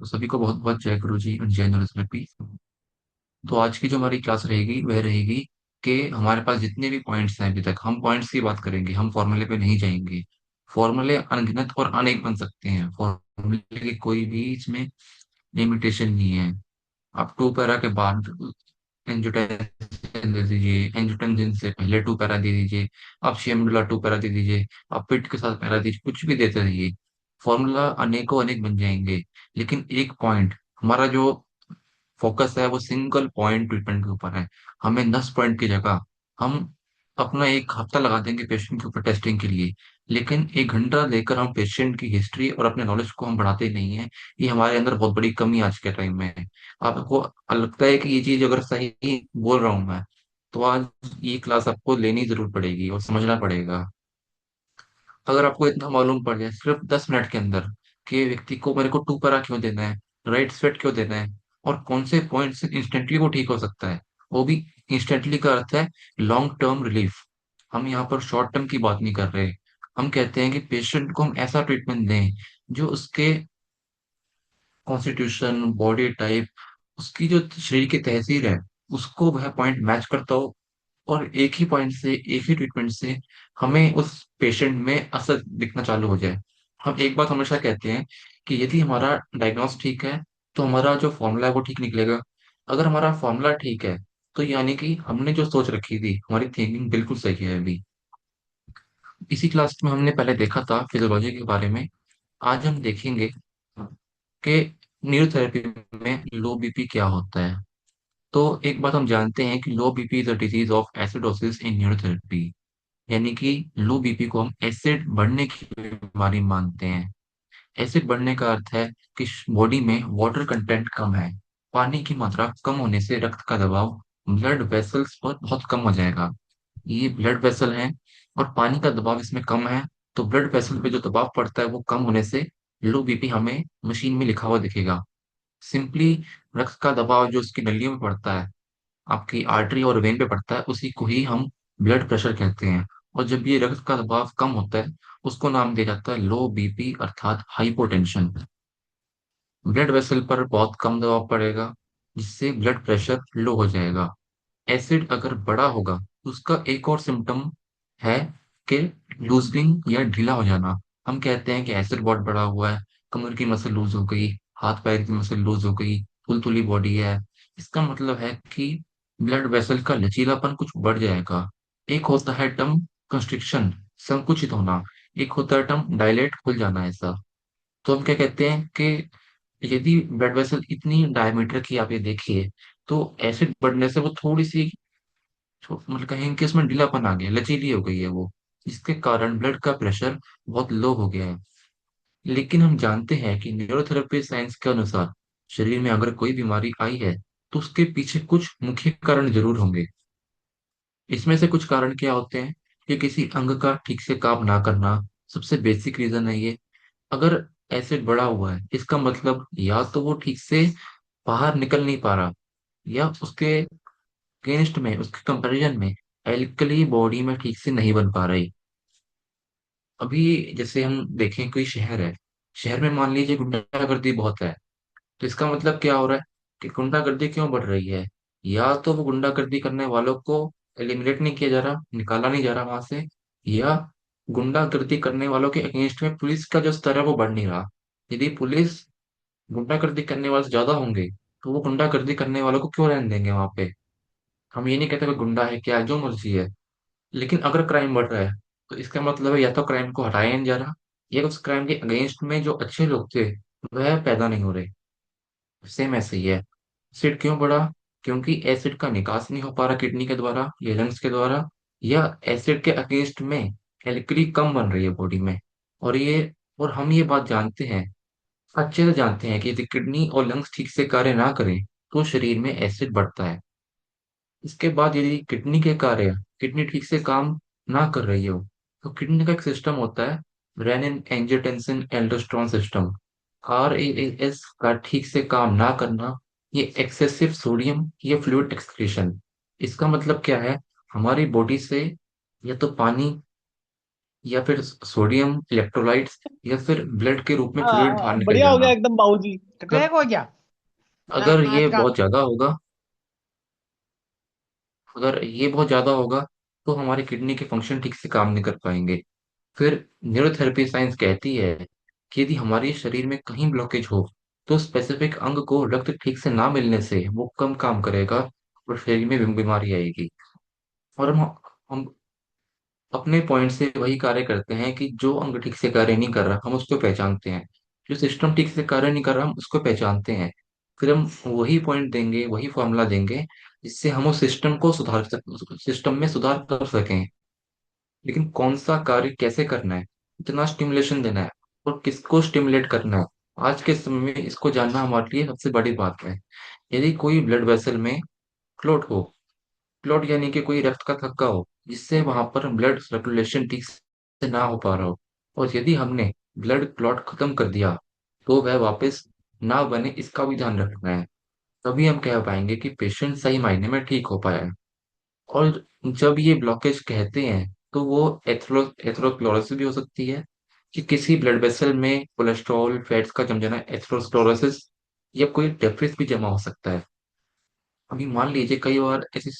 तो सभी को बहुत बहुत जय गुरु जी और जय नरसिम्हा। तो आज की जो हमारी क्लास रहेगी वह रहेगी कि हमारे पास जितने भी पॉइंट्स हैं अभी तक हम पॉइंट्स की बात करेंगे, हम फॉर्मूले पे नहीं जाएंगे। फॉर्मूले अनगिनत और अनेक बन सकते हैं, फॉर्मूले की कोई भी इसमें लिमिटेशन नहीं है। आप टू पैरा के बाद एंजियोटेंसिन दे दीजिए, एंजियोटेंसिन से पहले टू पैरा दे दीजिए, आप शेमडुला टू पैरा दे दीजिए, आप पिट के साथ पैरा दीजिए, कुछ भी देते रहिए, फॉर्मूला अनेकों अनेक बन जाएंगे। लेकिन एक पॉइंट, हमारा जो फोकस है वो सिंगल पॉइंट ट्रीटमेंट के ऊपर है। हमें 10 पॉइंट की जगह हम अपना एक हफ्ता लगा देंगे पेशेंट के ऊपर टेस्टिंग के लिए, लेकिन एक घंटा लेकर हम पेशेंट की हिस्ट्री और अपने नॉलेज को हम बढ़ाते नहीं है। ये हमारे अंदर बहुत बड़ी कमी आज के टाइम में है। आपको लगता है कि ये चीज अगर सही बोल रहा हूँ मैं, तो आज ये क्लास आपको लेनी जरूर पड़ेगी और समझना पड़ेगा। अगर आपको इतना मालूम पड़ जाए सिर्फ 10 मिनट के अंदर कि व्यक्ति को मेरे को टू पैरा क्यों देना है, राइट स्वेट क्यों देना है, और कौन से पॉइंट से इंस्टेंटली वो ठीक हो सकता है, वो भी इंस्टेंटली का अर्थ है लॉन्ग टर्म रिलीफ। हम यहाँ पर शॉर्ट टर्म की बात नहीं कर रहे। हम कहते हैं कि पेशेंट को हम ऐसा ट्रीटमेंट दें जो उसके कॉन्स्टिट्यूशन, बॉडी टाइप, उसकी जो शरीर की तहसील है, उसको वह पॉइंट मैच करता हो, और एक ही पॉइंट से, एक ही ट्रीटमेंट से हमें उस पेशेंट में असर दिखना चालू हो जाए। हम एक बात हमेशा कहते हैं कि यदि हमारा डायग्नोस ठीक है तो हमारा जो फॉर्मूला है वो ठीक निकलेगा। अगर हमारा फॉर्मूला ठीक है तो यानी कि हमने जो सोच रखी थी, हमारी थिंकिंग बिल्कुल सही है अभी। इसी क्लास में हमने पहले देखा था फिजियोलॉजी के बारे में। आज हम देखेंगे कि न्यूरोथेरेपी में लो बीपी क्या होता है। तो एक बात हम जानते हैं कि लो BP is a disease of acidosis in neurotherapy. यानी कि लो बीपी को हम एसिड बढ़ने की बीमारी मानते हैं। एसिड बढ़ने का अर्थ है कि बॉडी में वाटर कंटेंट कम है। पानी की मात्रा कम होने से रक्त का दबाव ब्लड वेसल्स पर बहुत कम हो जाएगा। ये ब्लड वेसल है और पानी का दबाव इसमें कम है, तो ब्लड वेसल पे जो दबाव पड़ता है वो कम होने से लो बीपी हमें मशीन में लिखा हुआ दिखेगा। सिंपली रक्त का दबाव जो उसकी नलियों में पड़ता है, आपकी आर्टरी और वेन पे पड़ता है, उसी को ही हम ब्लड प्रेशर कहते हैं। और जब ये रक्त का दबाव कम होता है, उसको नाम दिया जाता है लो बीपी अर्थात हाइपोटेंशन। ब्लड वेसल पर बहुत कम दबाव पड़ेगा, जिससे ब्लड प्रेशर लो हो जाएगा। एसिड अगर बड़ा होगा तो उसका एक और सिम्टम है कि लूजनिंग या ढीला हो जाना। हम कहते हैं कि एसिड बहुत बड़ा हुआ है, कमर की मसल लूज हो गई, हाथ पैर की मसल लूज हो गई, तुलतुली बॉडी है। इसका मतलब है कि ब्लड वेसल का लचीलापन कुछ बढ़ जाएगा। एक होता है टर्म कंस्ट्रिक्शन, संकुचित होना। एक होता है टर्म डायलेट, खुल जाना ऐसा। तो हम क्या कहते हैं कि यदि ब्लड वेसल इतनी डायमीटर की आप ये देखिए, तो एसिड बढ़ने से वो थोड़ी सी मतलब कहेंगे कि उसमें ढीलापन आ गया, लचीली हो गई है वो, जिसके कारण ब्लड का प्रेशर बहुत लो हो गया है। लेकिन हम जानते हैं कि न्यूरोथेरेपी साइंस के अनुसार शरीर में अगर कोई बीमारी आई है तो उसके पीछे कुछ मुख्य कारण जरूर होंगे। इसमें से कुछ कारण क्या होते हैं कि किसी अंग का ठीक से काम ना करना सबसे बेसिक रीजन है ये। अगर एसिड बढ़ा हुआ है, इसका मतलब या तो वो ठीक से बाहर निकल नहीं पा रहा, या उसके अगेंस्ट में, उसके कंपैरिजन में एल्कली बॉडी में ठीक से नहीं बन पा रही। अभी जैसे हम देखें कोई शहर है, शहर में मान लीजिए गुंडागर्दी बहुत है, तो इसका मतलब क्या हो रहा है कि गुंडागर्दी क्यों बढ़ रही है? या तो वो गुंडागर्दी करने वालों को एलिमिनेट नहीं किया जा रहा, निकाला नहीं जा रहा वहां से, या गुंडागर्दी करने वालों के अगेंस्ट में पुलिस का जो स्तर है वो बढ़ नहीं रहा। यदि पुलिस गुंडागर्दी करने वाले ज्यादा होंगे तो वो गुंडागर्दी करने वालों को क्यों रहने देंगे वहां पे? हम ये नहीं कहते कोई गुंडा है क्या, जो मर्जी है। लेकिन अगर क्राइम बढ़ रहा है तो इसका मतलब है या तो क्राइम को हटाया नहीं जा रहा, या उस क्राइम के अगेंस्ट में जो अच्छे लोग थे वह पैदा नहीं हो रहे। सेम ऐसे ही है। एसिड क्यों बढ़ा? क्योंकि एसिड का निकास नहीं हो पा रहा किडनी के द्वारा या लंग्स के द्वारा, या एसिड के अगेंस्ट में एल्कली कम बन रही है बॉडी में। और हम ये बात जानते हैं, अच्छे से जानते हैं कि यदि किडनी और लंग्स ठीक से कार्य ना करें तो शरीर में एसिड बढ़ता है। इसके बाद यदि किडनी ठीक से काम ना कर रही हो, तो किडनी का एक सिस्टम होता है, renin angiotensin aldosterone system, RAAS का ठीक से काम ना करना, ये एक्सेसिव सोडियम या फ्लूइड एक्सक्रीशन। इसका मतलब क्या है? हमारी बॉडी से या तो पानी या फिर सोडियम इलेक्ट्रोलाइट्स, या फिर ब्लड के रूप में फ्लूइड बाहर निकल बढ़िया हो गया जाना। एकदम बाबूजी। अगर ट्रैक हो गया अगर ये रात का। बहुत ज्यादा होगा अगर ये बहुत ज्यादा होगा तो हमारी किडनी के फंक्शन ठीक से काम नहीं कर पाएंगे। फिर न्यूरोथेरेपी साइंस कहती है कि यदि हमारे शरीर में कहीं ब्लॉकेज हो तो स्पेसिफिक अंग को रक्त ठीक से ना मिलने से वो कम काम करेगा और शरीर में बीमारी आएगी। और हम अपने पॉइंट से वही कार्य करते हैं कि जो अंग ठीक से कार्य नहीं कर रहा हम उसको पहचानते हैं, जो सिस्टम ठीक से कार्य नहीं कर रहा हम उसको पहचानते हैं। फिर हम वही पॉइंट देंगे, वही फॉर्मूला देंगे जिससे हम उस सिस्टम में सुधार कर सकें। लेकिन कौन सा कार्य कैसे करना है, कितना स्टिमुलेशन देना है और किसको स्टिमुलेट करना है, आज के समय में इसको जानना हमारे लिए सबसे बड़ी बात है। यदि कोई ब्लड वेसल में क्लॉट हो, क्लॉट यानी कि कोई रक्त का थक्का हो जिससे वहां पर ब्लड सर्कुलेशन ठीक से ना हो पा रहा हो, और यदि हमने ब्लड क्लॉट खत्म कर दिया तो वह वापस ना बने इसका भी ध्यान रखना है। तभी हम कह पाएंगे कि पेशेंट सही मायने में ठीक हो पाया है। और जब ये ब्लॉकेज कहते हैं तो वो एथेरोस्क्लेरोसिस भी हो सकती है, कि किसी ब्लड वेसल में कोलेस्ट्रॉल फैट्स का जम जाना, एथेरोस्क्लेरोसिस, या कोई डेफिस भी जमा हो सकता है। अभी मान लीजिए कई बार ऐसी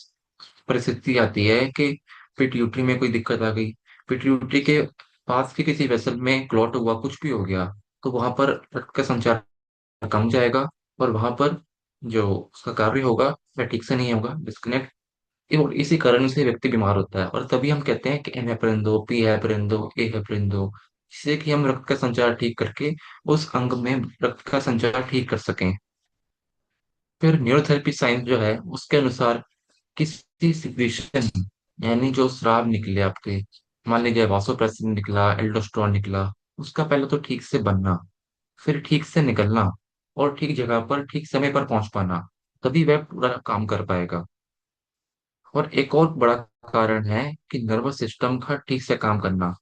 परिस्थिति आती है कि पिट्यूटरी में कोई दिक्कत आ गई, पिट्यूटरी के पास के किसी वेसल में क्लॉट हुआ, कुछ भी हो गया, तो वहां पर रक्त का संचार कम जाएगा और वहां पर जो उसका कार्य होगा वह ठीक से नहीं होगा, डिस्कनेक्ट। और इसी कारण से व्यक्ति बीमार होता है, और तभी हम कहते हैं कि एन हेपरिन दो, पी हेपरिन दो, ए हेपरिन दो, जिससे कि हम रक्त का संचार ठीक करके उस अंग में रक्त का संचार ठीक कर सकें। फिर न्यूरोथेरेपी साइंस जो है उसके अनुसार किसी सिक्रीशन, यानी जो स्राव निकले आपके, मान लीजिए वासोप्रेसिन निकला, एल्डोस्टेरोन निकला, उसका पहले तो ठीक से बनना, फिर ठीक से निकलना, और ठीक जगह पर ठीक समय पर पहुंच पाना, तभी वह पूरा काम कर पाएगा। और एक और बड़ा कारण है कि नर्वस सिस्टम का ठीक से काम करना।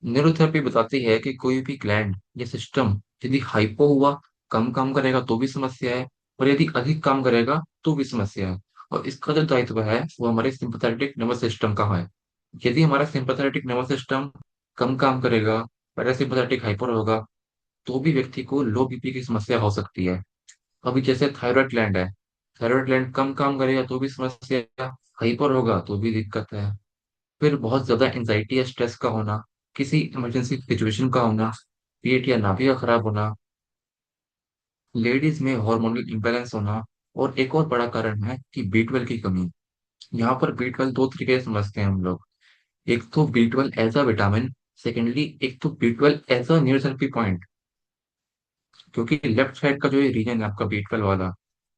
न्यूरोथेरेपी बताती है कि कोई भी ग्लैंड या सिस्टम यदि हाइपो हुआ, कम काम करेगा तो भी समस्या है, और यदि अधिक काम करेगा तो भी समस्या है। और इसका जो दायित्व है वो हमारे सिंपैथेटिक नर्वस सिस्टम का है। यदि हमारा सिंपैथेटिक नर्वस सिस्टम कम काम करेगा, पैरासिम्पैथेटिक हाइपर होगा, तो भी व्यक्ति को लो बीपी की समस्या हो सकती है। अभी जैसे थायराइड ग्लैंड है, थायराइड ग्लैंड कम काम करेगा तो भी समस्या, हाइपर होगा तो भी दिक्कत है। फिर बहुत ज्यादा एंजाइटी या स्ट्रेस का होना, किसी इमरजेंसी सिचुएशन का होना, पेट या नाभि का खराब होना, लेडीज में हार्मोनल इम्बैलेंस होना, और एक और बड़ा कारण है कि बी ट्वेल्व की कमी। यहाँ पर बी ट्वेल्व दो तरीके से समझते हैं हम लोग। एक तो B twelve as a vitamin, secondly एक तो B twelve as a neurotherapy point. क्योंकि लेफ्ट साइड का जो ये रीजन है आपका बी ट्वेल्व वाला,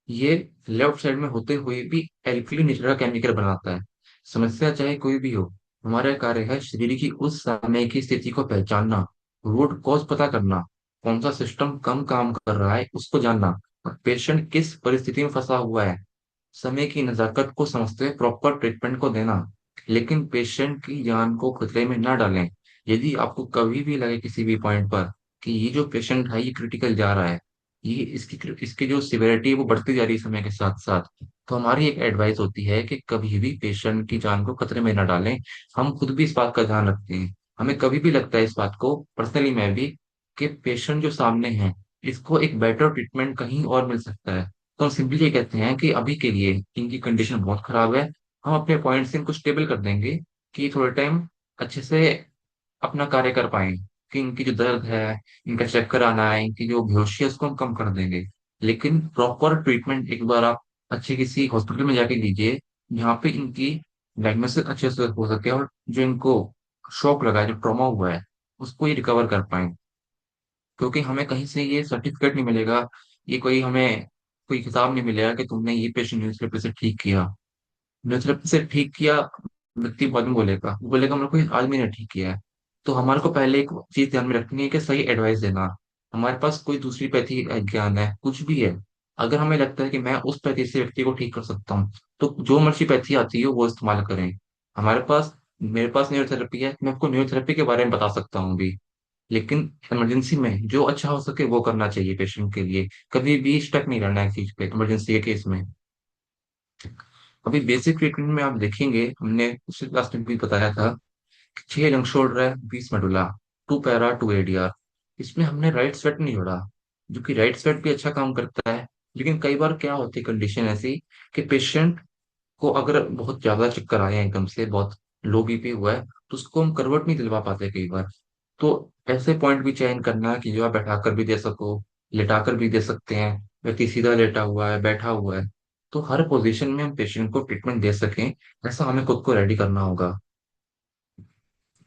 ये लेफ्ट साइड में होते हुए भी एल्कली नेचर का केमिकल बनाता है। समस्या चाहे कोई भी हो, हमारा कार्य है शरीर की उस समय की स्थिति को पहचानना, रूट कॉज पता करना, कौन सा सिस्टम कम काम कर रहा है उसको जानना, और पेशेंट किस परिस्थिति में फंसा हुआ है, समय की नजाकत को समझते हुए प्रॉपर ट्रीटमेंट को देना। लेकिन पेशेंट की जान को खतरे में ना डालें। यदि आपको कभी भी लगे किसी भी पॉइंट पर कि ये जो पेशेंट है ये क्रिटिकल जा रहा है, ये इसकी जो सिवियरिटी है वो बढ़ती जा रही है समय के साथ साथ, तो हमारी एक एडवाइस होती है कि कभी भी पेशेंट की जान को खतरे में ना डालें। हम खुद भी इस बात का ध्यान रखते हैं, हमें कभी भी लगता है इस बात को, पर्सनली मैं भी, कि पेशेंट जो सामने है इसको एक बेटर ट्रीटमेंट कहीं और मिल सकता है, तो हम सिंपली ये कहते हैं कि अभी के लिए इनकी कंडीशन बहुत खराब है, हम अपने पॉइंट से इनको स्टेबल कर देंगे कि थोड़े टाइम अच्छे से अपना कार्य कर पाए, कि इनकी जो दर्द है, इनका चक्कर आना है, इनकी जो बेहोशी है उसको हम कम कर देंगे। लेकिन प्रॉपर ट्रीटमेंट एक बार आप अच्छे किसी हॉस्पिटल में जाके लीजिए, जहाँ पे इनकी डायग्नोसिस अच्छे से हो सके, और जो इनको शॉक लगा है, जो ट्रॉमा हुआ है, उसको ये रिकवर कर पाए। क्योंकि हमें कहीं से ये सर्टिफिकेट नहीं मिलेगा, ये कोई हमें कोई किताब नहीं मिलेगा कि तुमने ये पेशेंट न्यूज़पेपर से ठीक किया। न्यूज़पेपर से ठीक किया व्यक्ति बाद में बोलेगा, वो बोलेगा मेरे को इस आदमी ने ठीक किया है। तो हमारे को पहले एक चीज ध्यान में रखनी है कि सही एडवाइस देना। हमारे पास कोई दूसरी पैथी ज्ञान है, कुछ भी है, अगर हमें लगता है कि मैं उस पैथी से व्यक्ति को ठीक कर सकता हूँ, तो जो मर्जी पैथी आती है वो इस्तेमाल करें। हमारे पास मेरे पास न्यूरोथेरेपी है, मैं आपको न्यूरोथेरेपी के बारे में बता सकता हूँ भी। लेकिन इमरजेंसी में जो अच्छा हो सके वो करना चाहिए पेशेंट के लिए, कभी भी स्टक नहीं रहना है चीज पे इमरजेंसी के केस में। अभी बेसिक ट्रीटमेंट में आप देखेंगे, हमने पिछले क्लास में भी बताया था 6 जंग छोड़ रहा है, 20 मेडुला, 2 पैरा 2 ADR। इसमें हमने राइट स्वेट नहीं जोड़ा, जो कि राइट स्वेट भी अच्छा काम करता है। लेकिन कई बार क्या होती है कंडीशन ऐसी कि पेशेंट को अगर बहुत ज्यादा चक्कर आए हैं, एकदम से बहुत लो बीपी हुआ है, तो उसको हम करवट नहीं दिलवा पाते कई बार। तो ऐसे पॉइंट भी चयन करना है कि जो आप बैठाकर भी दे सको, लेटाकर भी दे सकते हैं, व्यक्ति सीधा लेटा हुआ है, बैठा हुआ है। तो हर पोजीशन में हम पेशेंट को ट्रीटमेंट दे सकें, ऐसा हमें खुद को रेडी करना होगा।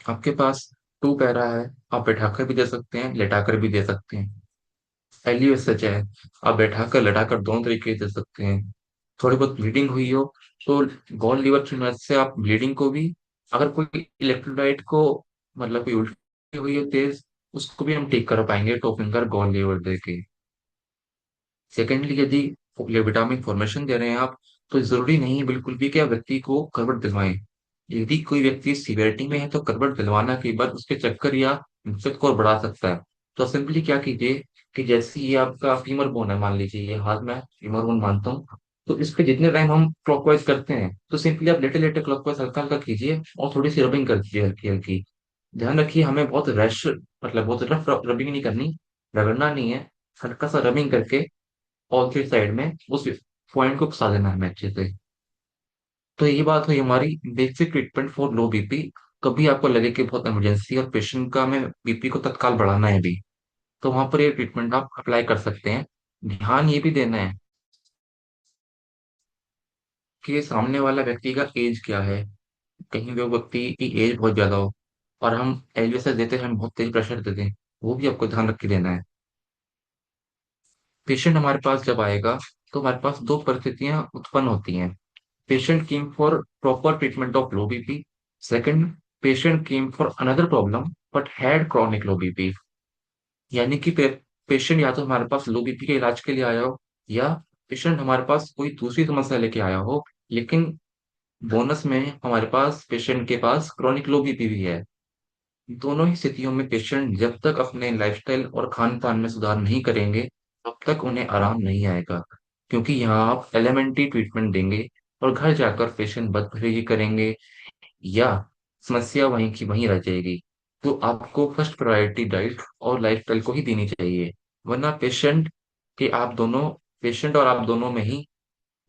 आपके पास 2 पैरा है, आप बैठाकर भी दे सकते हैं, लेटाकर भी दे सकते हैं। एलयूएसएच है, आप बैठाकर लेटाकर दोनों तरीके से दे सकते हैं। थोड़ी बहुत ब्लीडिंग हुई हो तो गॉल लीवर की मदद से आप ब्लीडिंग को भी, अगर कोई इलेक्ट्रोलाइट को, मतलब कोई उल्टी हुई हो तेज, उसको भी हम ठीक कर पाएंगे टॉप फिंगर गॉल लीवर दे के। सेकेंडली, यदि विटामिन फॉर्मेशन दे रहे हैं आप, तो जरूरी नहीं है बिल्कुल भी कि आप व्यक्ति को करवट दिलवाएं। यदि कोई व्यक्ति सीवियरिटी में है तो करवट दिलवाना कई बार उसके चक्कर या दिक्कत को और बढ़ा सकता है। तो सिंपली क्या कीजिए कि जैसे ये आपका फीमर बोन है, मान लीजिए ये हाथ में फीमर बोन मानता हूँ, तो इस पे जितने टाइम हम क्लॉकवाइज करते हैं, तो सिंपली आप लेटे लेटे क्लॉकवाइज हल्का हल्का कीजिए और थोड़ी सी रबिंग कर दीजिए हल्की हल्की। ध्यान रखिए हमें बहुत रश, मतलब बहुत रफ रबिंग नहीं करनी, रगड़ना नहीं है। हल्का सा रबिंग करके ऑल थ्री साइड में उस पॉइंट को फंसा देना हमें अच्छे से। तो ये बात हुई हमारी basic treatment for low BP. कभी आपको लगे कि बहुत इमरजेंसी और पेशेंट का हमें बीपी को तत्काल बढ़ाना है अभी, तो वहां पर ये ट्रीटमेंट आप अप्लाई कर सकते हैं। ध्यान ये भी देना है कि सामने वाला व्यक्ति का एज क्या है। कहीं वो व्यक्ति की एज बहुत ज्यादा हो और हम एलवीएसएस देते हैं, हम बहुत तेज प्रेशर देते हैं, वो भी आपको ध्यान रख के देना है। पेशेंट हमारे पास जब आएगा तो हमारे पास दो परिस्थितियां उत्पन्न होती हैं। Patient came for proper treatment of low BP. Second, patient came for another problem but had chronic low BP. यानी कि पेशेंट या तो हमारे पास लो बीपी के इलाज के लिए आया हो, या पेशेंट हमारे पास कोई दूसरी समस्या लेके आया हो, लेकिन बोनस में हमारे पास पेशेंट के पास क्रॉनिक लो बीपी भी है। दोनों ही स्थितियों में पेशेंट जब तक अपने लाइफस्टाइल और खान पान में सुधार नहीं करेंगे, तब तक उन्हें आराम नहीं आएगा। क्योंकि यहाँ आप एलिमेंट्री ट्रीटमेंट देंगे और घर जाकर पेशेंट बदतमीजी करेंगे, या समस्या वहीं की वहीं रह जाएगी। तो आपको फर्स्ट प्रायोरिटी डाइट और लाइफस्टाइल को ही देनी चाहिए। वरना पेशेंट और आप दोनों में ही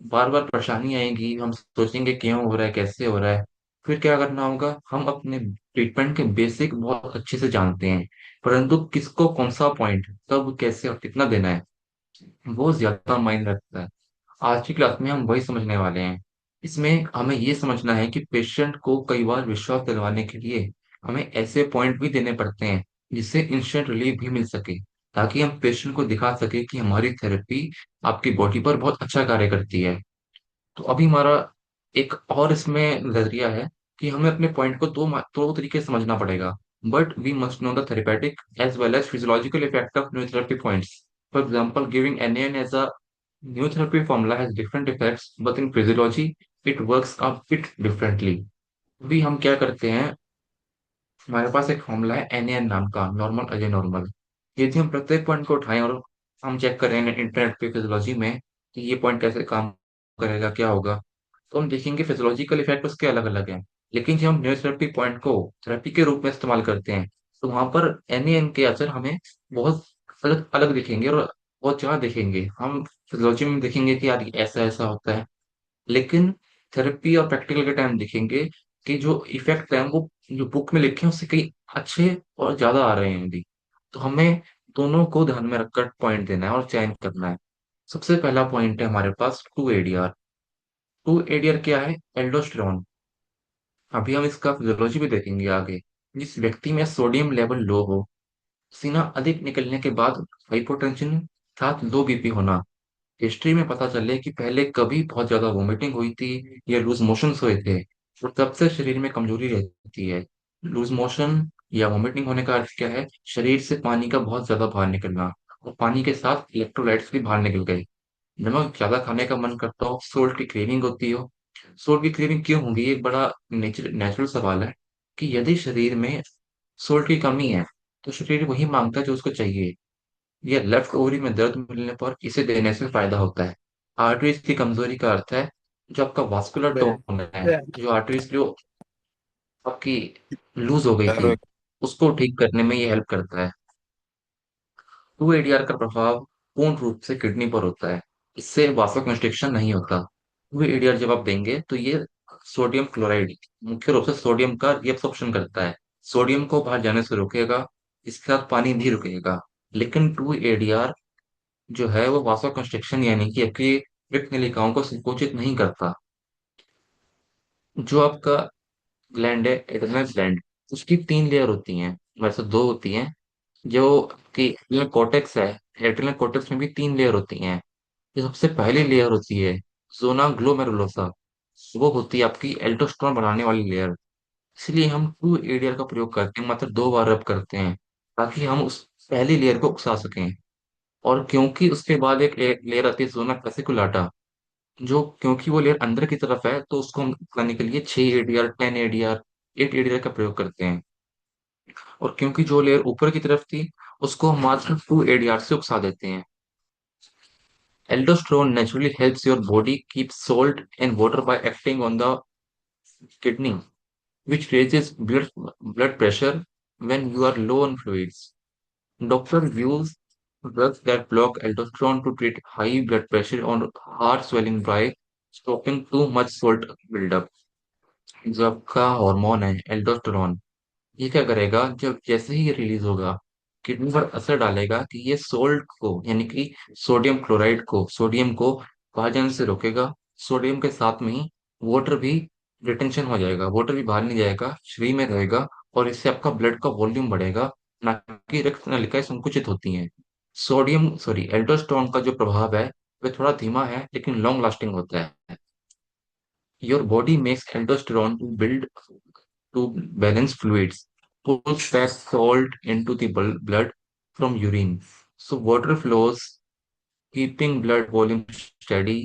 बार बार परेशानी आएगी, हम सोचेंगे क्यों हो रहा है, कैसे हो रहा है। फिर क्या करना होगा, हम अपने ट्रीटमेंट के बेसिक बहुत अच्छे से जानते हैं, परंतु किसको कौन सा पॉइंट कब कैसे और कितना देना है, वो ज्यादा मायने रखता है। आज की क्लास में हम वही समझने वाले हैं। इसमें हमें ये समझना है कि पेशेंट को कई बार विश्वास दिलवाने के लिए हमें ऐसे पॉइंट भी देने पड़ते हैं जिससे इंस्टेंट रिलीफ भी मिल सके, ताकि हम पेशेंट को दिखा सके कि हमारी थेरेपी आपकी बॉडी पर बहुत अच्छा कार्य करती है। तो अभी हमारा एक और इसमें नजरिया है कि हमें अपने पॉइंट को दो तरीके से समझना पड़ेगा। But we must know the therapeutic as well as physiological effect of new therapy points. For example, giving NaN as a new therapy formula has different effects, but in physiology it works a bit differently. अभी हम क्या करते हैं, हमारे पास एक formula है NaN नाम का, नॉर्मल अजय नॉर्मल। यदि हम प्रत्येक पॉइंट को उठाएं और हम चेक करें इंटरनेट पे फिजियोलॉजी में कि ये पॉइंट कैसे काम करेगा, क्या होगा, तो हम देखेंगे फिजियोलॉजिकल इफेक्ट उसके अलग अलग हैं। लेकिन जब हम न्यूरोथेरेपी पॉइंट को थेरेपी के रूप में इस्तेमाल करते हैं, तो वहां पर NaN के असर हमें बहुत अलग अलग दिखेंगे और बहुत ज्यादा दिखेंगे। हम फिजियोलॉजी में देखेंगे कि यार ये ऐसा ऐसा होता है, लेकिन थेरेपी और प्रैक्टिकल के टाइम देखेंगे कि जो इफेक्ट है वो जो बुक में लिखे हैं उससे कई अच्छे और ज्यादा आ रहे हैं अभी। तो हमें दोनों को ध्यान में रखकर पॉइंट देना है और चयन करना है। सबसे पहला पॉइंट है हमारे पास 2 ADR। 2 ADR क्या है? एल्डोस्टेरोन। अभी हम इसका फिजियोलॉजी भी देखेंगे आगे। जिस व्यक्ति में सोडियम लेवल लो हो, पसीना अधिक निकलने के बाद हाइपोटेंशन, साथ लो बीपी होना, हिस्ट्री में पता चले कि पहले कभी बहुत ज्यादा वोमिटिंग हुई थी या लूज मोशंस हुए थे, और तब से शरीर में कमजोरी रहती है। लूज मोशन या वोमिटिंग होने का अर्थ क्या है? शरीर से पानी का बहुत ज्यादा बाहर निकलना, और पानी के साथ इलेक्ट्रोलाइट्स भी बाहर निकल गए। नमक ज्यादा खाने का मन करता हो, सोल्ट की क्रेविंग होती हो। सोल्ट की क्रेविंग क्यों होगी, ये एक बड़ा नेचुरल सवाल है कि यदि शरीर में सोल्ट की कमी है, तो शरीर वही मांगता है जो उसको चाहिए। या लेफ्ट ओवरी में दर्द मिलने पर इसे देने से फायदा होता है। आर्टरीज की कमजोरी का अर्थ है जो आपका वास्कुलर टोन है, जो आर्टरीज जो आपकी लूज हो गई थी, चलो। उसको ठीक करने में ये हेल्प करता है। टू एडीआर का प्रभाव पूर्ण रूप से किडनी पर होता है, इससे वासो कंस्ट्रिक्शन नहीं होता। टू एडीआर जब आप देंगे तो ये सोडियम क्लोराइड मुख्य रूप से सोडियम का रिएब्सॉर्प्शन करता है, सोडियम को बाहर जाने से रोकेगा, इसके साथ पानी भी रुकेगा। लेकिन टू एडीआर जो है वो वासो कंस्ट्रिक्शन यानी कि आपकी रक्त नलिकाओं को संकुचित नहीं करता। जो आपका ग्लैंड है एड्रिनल ग्लैंड, उसकी तीन लेयर होती हैं, वैसे दो होती हैं। जो कि एड्रिनल कॉर्टेक्स है, एड्रिनल कॉर्टेक्स में भी तीन लेयर होती हैं। जो सबसे पहली लेयर होती है जोना ग्लोमेरुलोसा, वो होती है आपकी एल्डोस्टेरोन बढ़ाने वाली लेयर। इसलिए हम टू एडीआर का प्रयोग करते हैं, मात्र 2 बार रब करते हैं, ताकि हम उस पहली लेयर को उकसा सकें। और क्योंकि उसके बाद एक लेयर आती है जोना पेसिकुलाटा, जो क्योंकि वो लेयर अंदर की तरफ है तो उसको हम उकसाने के लिए 6 एडीआर, 10 एडीआर, 8 एडीआर का प्रयोग करते हैं। और क्योंकि जो लेयर ऊपर की तरफ थी उसको हम मात्र 2 एडीआर से उकसा देते हैं। Aldosterone naturally helps your body keep salt and water by acting on the kidney, which raises blood pressure when you are low on fluids. Doctors use drugs that block aldosterone to treat high blood pressure or heart swelling by stopping too much salt buildup. जो आपका hormone है aldosterone, ये क्या करेगा, जब जैसे ही ये release होगा किडनी पर असर डालेगा कि ये सोल्ट को यानी कि सोडियम क्लोराइड को, सोडियम को बाहर जाने से रोकेगा। सोडियम के साथ में ही वाटर भी रिटेंशन हो जाएगा, वाटर भी बाहर नहीं जाएगा, शरीर में रहेगा। और इससे आपका ब्लड का वॉल्यूम बढ़ेगा, ना कि रक्त नलिकाएं संकुचित होती हैं। एल्डोस्टेरोन का जो प्रभाव है वह थोड़ा धीमा है लेकिन लॉन्ग लास्टिंग होता है। Your body makes aldosterone to balance fluids, pulls back salt into the blood from urine. So water flows, keeping blood volume steady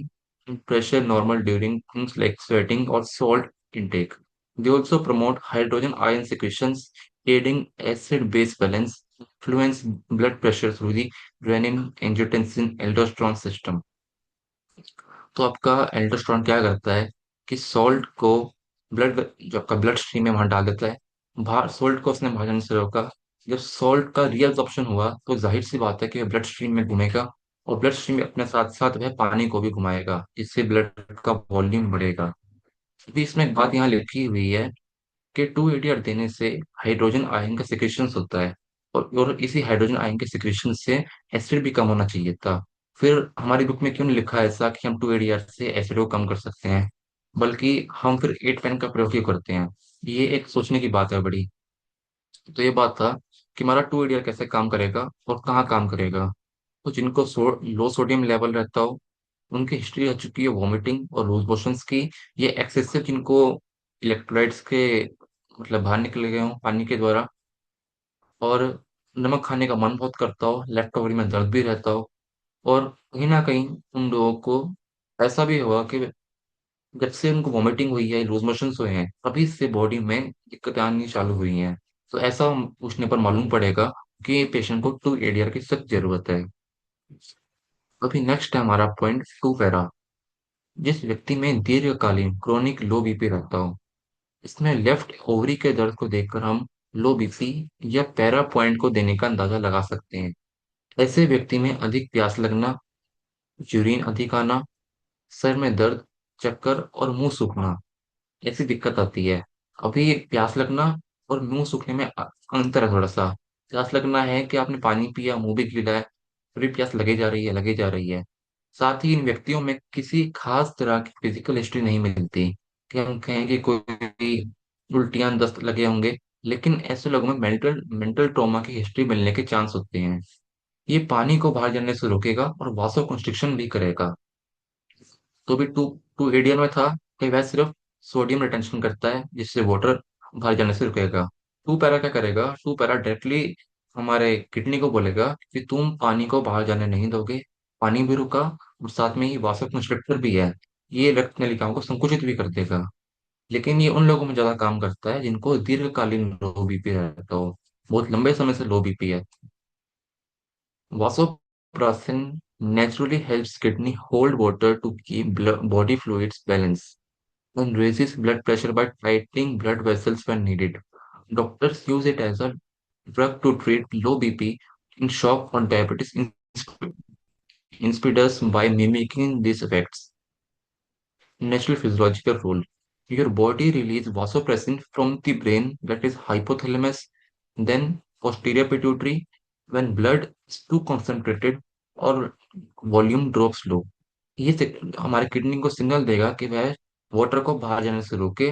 and pressure normal during things like sweating or salt intake. They also promote hydrogen ion secretions, aiding acid-base balance, influence blood pressure through the renin-angiotensin-aldosterone system. तो आपका aldosterone क्या करता है कि salt को blood जो आपका blood stream में वहां डाल देता है। बाहर सॉल्ट को उसने बाहर जाने से रोका। जब सॉल्ट का रिएब्सॉर्प्शन हुआ तो जाहिर सी बात है कि वह ब्लड स्ट्रीम में घूमेगा, और ब्लड स्ट्रीम में अपने साथ साथ वह पानी को भी घुमाएगा, इससे ब्लड का वॉल्यूम बढ़ेगा। अभी इसमें एक बात यहाँ लिखी हुई है कि टू एडीआर देने से हाइड्रोजन आयन का सिक्रेशन होता है, और इसी हाइड्रोजन आयन के सिक्रेशन से एसिड भी कम होना चाहिए था। फिर हमारी बुक में क्यों नहीं लिखा है ऐसा कि हम टू एडीआर से एसिड को कम कर सकते हैं, बल्कि हम फिर 8 पेन का प्रयोग क्यों करते हैं। ये एक सोचने की बात है बड़ी। तो ये बात था कि हमारा टू एडीआर कैसे काम करेगा और कहाँ काम करेगा। तो जिनको लो सोडियम लेवल रहता हो, उनकी हिस्ट्री रह चुकी है वॉमिटिंग और लूज मोशंस की। ये एक्सेसिव जिनको इलेक्ट्रोलाइट्स के मतलब बाहर निकले गए हों पानी के द्वारा, और नमक खाने का मन बहुत करता हो, लेफ्ट ओवर में दर्द भी रहता हो, और कहीं ना कहीं उन लोगों को ऐसा भी हुआ कि जब से उनको वॉमिटिंग हुई है, लूज मोशंस हुए हैं, तभी से बॉडी में दिक्कतें आनी चालू हुई हैं। तो ऐसा पूछने पर मालूम पड़ेगा कि पेशेंट को टू एडीआर की सख्त जरूरत है। अभी नेक्स्ट है हमारा पॉइंट टू पैरा। जिस व्यक्ति में दीर्घकालीन क्रोनिक लो बीपी रहता हो, इसमें लेफ्ट ओवरी के दर्द को देखकर हम लो बीपी या पैरा पॉइंट को देने का अंदाजा लगा सकते हैं। ऐसे व्यक्ति में अधिक प्यास लगना, यूरिन अधिक आना, सर में दर्द, चक्कर और मुंह सूखना, ऐसी दिक्कत आती है। अभी प्यास लगना और मुंह सूखने में अंतर है थोड़ा सा। प्यास लगना है कि आपने पानी पिया, मुंह भी गीला है, फिर भी प्यास लगे जा रही है, लगे जा रही है। साथ ही इन व्यक्तियों में किसी खास तरह की फिजिकल हिस्ट्री नहीं मिलती कि हम कहें कि कोई उल्टियां दस्त लगे होंगे, लेकिन ऐसे लोगों में मेंटल मेंटल ट्रॉमा की हिस्ट्री मिलने के चांस होते हैं। ये पानी को बाहर जाने से रोकेगा और वासो कंस्ट्रिक्शन भी करेगा। तो भी टू टू एडीएल में था कि वह सिर्फ सोडियम रिटेंशन करता है, जिससे वाटर बाहर जाने से रुकेगा। टू पैरा क्या करेगा, टू पैरा डायरेक्टली हमारे किडनी को बोलेगा कि तुम पानी को बाहर जाने नहीं दोगे, पानी भी रुका और साथ में ही वासो कंस्ट्रिक्टर भी है, ये रक्त नलिकाओं को संकुचित भी कर देगा। लेकिन ये उन लोगों में ज्यादा काम करता है जिनको दीर्घकालीन लो बीपी रहता हो, बहुत लंबे समय से लो बीपी है। Vasopressin naturally helps kidney hold water to keep body fluids balanced. and raises blood pressure by tightening blood vessels when needed. Doctors use it as a drug to treat low BP in shock or diabetes insipidus by mimicking these effects. Natural physiological role. Your body releases vasopressin from the brain, that is hypothalamus, then posterior pituitary when blood is too concentrated और volume drops लो। हमारे kidney को signal देगा कि वह water को बाहर जाने से रोके।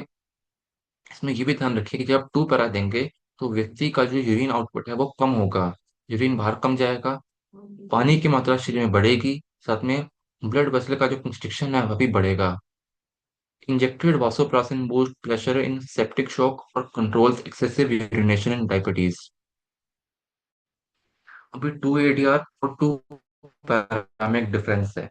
इसमें ये भी ध्यान रखिए कि जब आप टू पैरा देंगे तो व्यक्ति का जो यूरिन आउटपुट है वो कम होगा, यूरिन बाहर कम जाएगा, पानी की मात्रा शरीर में बढ़ेगी, साथ में ब्लड वेसल का जो कंस्ट्रिक्शन है वह भी बढ़ेगा। Injected vasopressin boosts pressure in septic shock or controls excessive urination in diabetes. अभी टू एडीआर और टू पैरा में एक डिफरेंस है।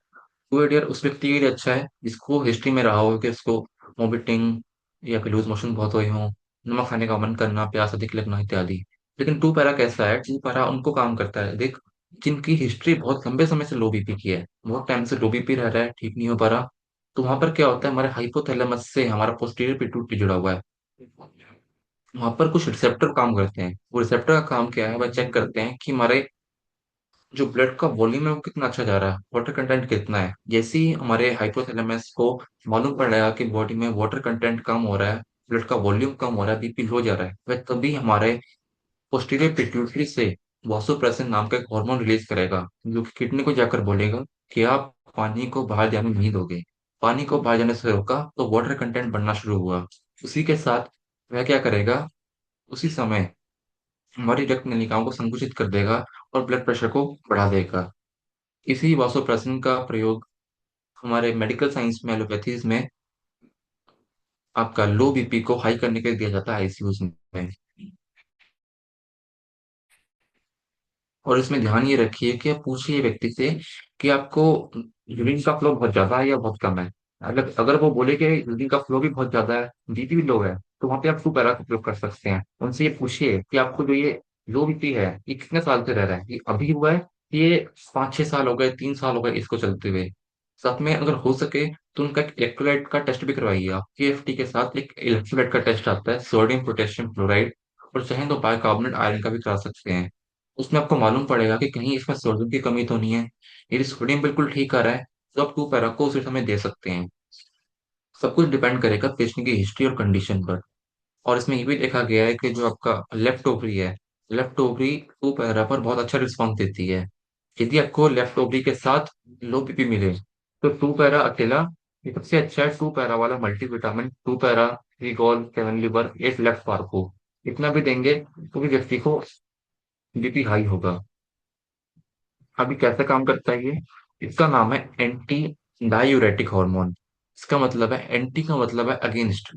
टू एडीआर उस व्यक्ति के लिए अच्छा है जिसको हिस्ट्री में रहा हो कि उसको वॉमिटिंग या फिर लूज मोशन बहुत हुए हों, नमक खाने का मन करना, प्यास अधिक लगना इत्यादि। लेकिन टू पैरा कैसा है, टू पैरा उनको काम करता है देख, जिनकी हिस्ट्री बहुत लंबे समय से लो बीपी की है, बहुत टाइम से लो बीपी रह रहा है, ठीक नहीं हो पा रहा। तो वहां पर क्या होता है, हमारे हाइपोथैलेमस से हमारा पोस्टीरियर पिट्यूटरी जुड़ा हुआ है। वहां पर कुछ रिसेप्टर काम करते हैं। वो रिसेप्टर का काम क्या है, वह चेक करते हैं कि हमारे जो ब्लड का वॉल्यूम है वो कितना अच्छा जा रहा है, वाटर कंटेंट कितना है। जैसे ही हमारे हाइपोथैलेमस को मालूम पड़ेगा कि बॉडी में वाटर कंटेंट कम हो रहा है, ब्लड का वॉल्यूम कम हो रहा है, बीपी लो जा रहा है, वह तभी हमारे पोस्टीरियर पिट्यूटरी से वासोप्रेसिन नाम का एक हार्मोन रिलीज करेगा, जो कि किडनी को जाकर बोलेगा कि आप पानी को बाहर जाने नहीं दोगे। पानी को बाहर जाने से रोका तो वाटर कंटेंट बढ़ना शुरू हुआ। उसी के साथ वह क्या करेगा, उसी समय हमारी रक्त नलिकाओं को संकुचित कर देगा और ब्लड प्रेशर को बढ़ा देगा। इसी वासोप्रेसिन का प्रयोग हमारे मेडिकल साइंस में, एलोपैथीज में आपका लो बीपी को हाई करने के लिए दिया जाता है आईसीयू में। और इसमें ध्यान ये रखिए कि आप पूछिए व्यक्ति से कि आपको यूरिन का फ्लो बहुत ज्यादा है या बहुत कम है। अगर अगर वो बोले कि यूरिन का फ्लो भी बहुत ज्यादा है, बीपी भी लो है, तो वहां पे आप टू पैरा का उपयोग कर सकते हैं। उनसे ये पूछिए कि आपको जो ये लो बीपी है ये कितने साल से रह रहा है, ये अभी हुआ है, ये 5-6 साल हो गए, 3 साल हो गए इसको चलते हुए। साथ में अगर हो सके तो उनका एक इलेक्ट्रोलाइट का टेस्ट भी करवाइए आप। केएफटी के साथ एक इलेक्ट्रोलाइट का टेस्ट आता है, सोडियम पोटेशियम क्लोराइड, और चाहे तो बाइकार्बोनेट आयरन का भी करा सकते हैं। उसमें आपको मालूम पड़ेगा कि कहीं इसमें सोडियम की कमी तो नहीं है। यदि सोडियम बिल्कुल ठीक आ रहा है तो आप टू पैरा को उसी समय दे सकते हैं। सब कुछ डिपेंड करेगा पेशेंट की हिस्ट्री और कंडीशन पर। और इसमें ये भी देखा गया है कि जो आपका लेफ्ट ओवरी है, लेफ्ट ओवरी टू पैरा पर बहुत अच्छा रिस्पॉन्स देती है। यदि आपको लेफ्ट ओवरी के साथ लो बीपी मिले तो टू पैरा अकेला ये सबसे अच्छा है। टू पैरा वाला मल्टीविटामिन टू पैरा, रिगोल, केवन लिवर, एट लेफ्ट पार्को, इतना भी देंगे तो भी व्यक्ति को बीपी हाई होगा। अभी कैसे काम करता है ये, इसका नाम है एंटी डायूरेटिक हार्मोन। इसका मतलब है, एंटी का मतलब है अगेंस्ट,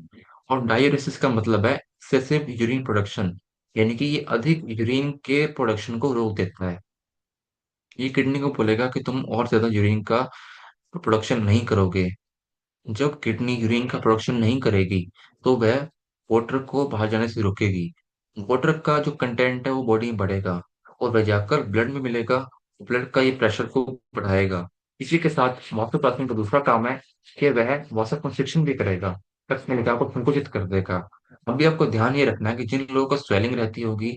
और डायूरेसिस का मतलब है एक्सेसिव यूरिन प्रोडक्शन, यानी कि ये अधिक यूरिन के प्रोडक्शन को रोक देता है। ये किडनी को बोलेगा कि तुम और ज्यादा यूरिन का प्रोडक्शन नहीं करोगे। जब किडनी यूरिन का प्रोडक्शन नहीं करेगी तो वह वाटर को बाहर जाने से रोकेगी। वाटर का जो कंटेंट है वो बॉडी में बढ़ेगा और वह जाकर ब्लड में मिलेगा, ब्लड का ये प्रेशर को बढ़ाएगा। इसी के साथ वासोप्रेसिन का दूसरा काम है कि वह वासो कंस्ट्रिक्शन भी करेगा, रक्त नलिका को संकुचित कर देगा। अभी आपको ध्यान ये रखना है कि जिन लोगों को स्वेलिंग रहती होगी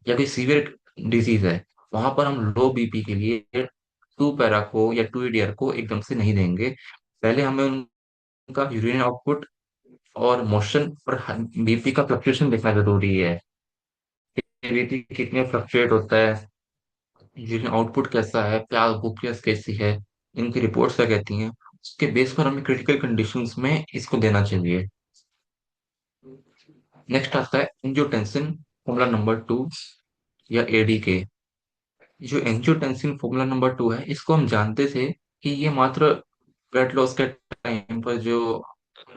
या कोई सीवियर डिजीज है, वहां पर हम लो बीपी के लिए टू पैरा को या टू ईडीआर को एकदम से नहीं देंगे। पहले हमें उनका यूरिन आउटपुट और मोशन और बीपी का फ्लक्चुएशन देखना जरूरी है। बीपी कितने फ्लक्चुएट होता है, यूरिन आउटपुट कैसा है, प्यास भूख प्यास कैसी है, इनकी रिपोर्ट्स क्या कहती हैं, उसके बेस पर हमें क्रिटिकल कंडीशंस में इसको देना चाहिए। नेक्स्ट आता है एंजियोटेंसिन फॉर्मूला नंबर 2 या एडीके। जो एंजियोटेंसिन फॉर्मूला नंबर 2 है, इसको हम जानते थे कि ये मात्र वेट लॉस के टाइम पर जो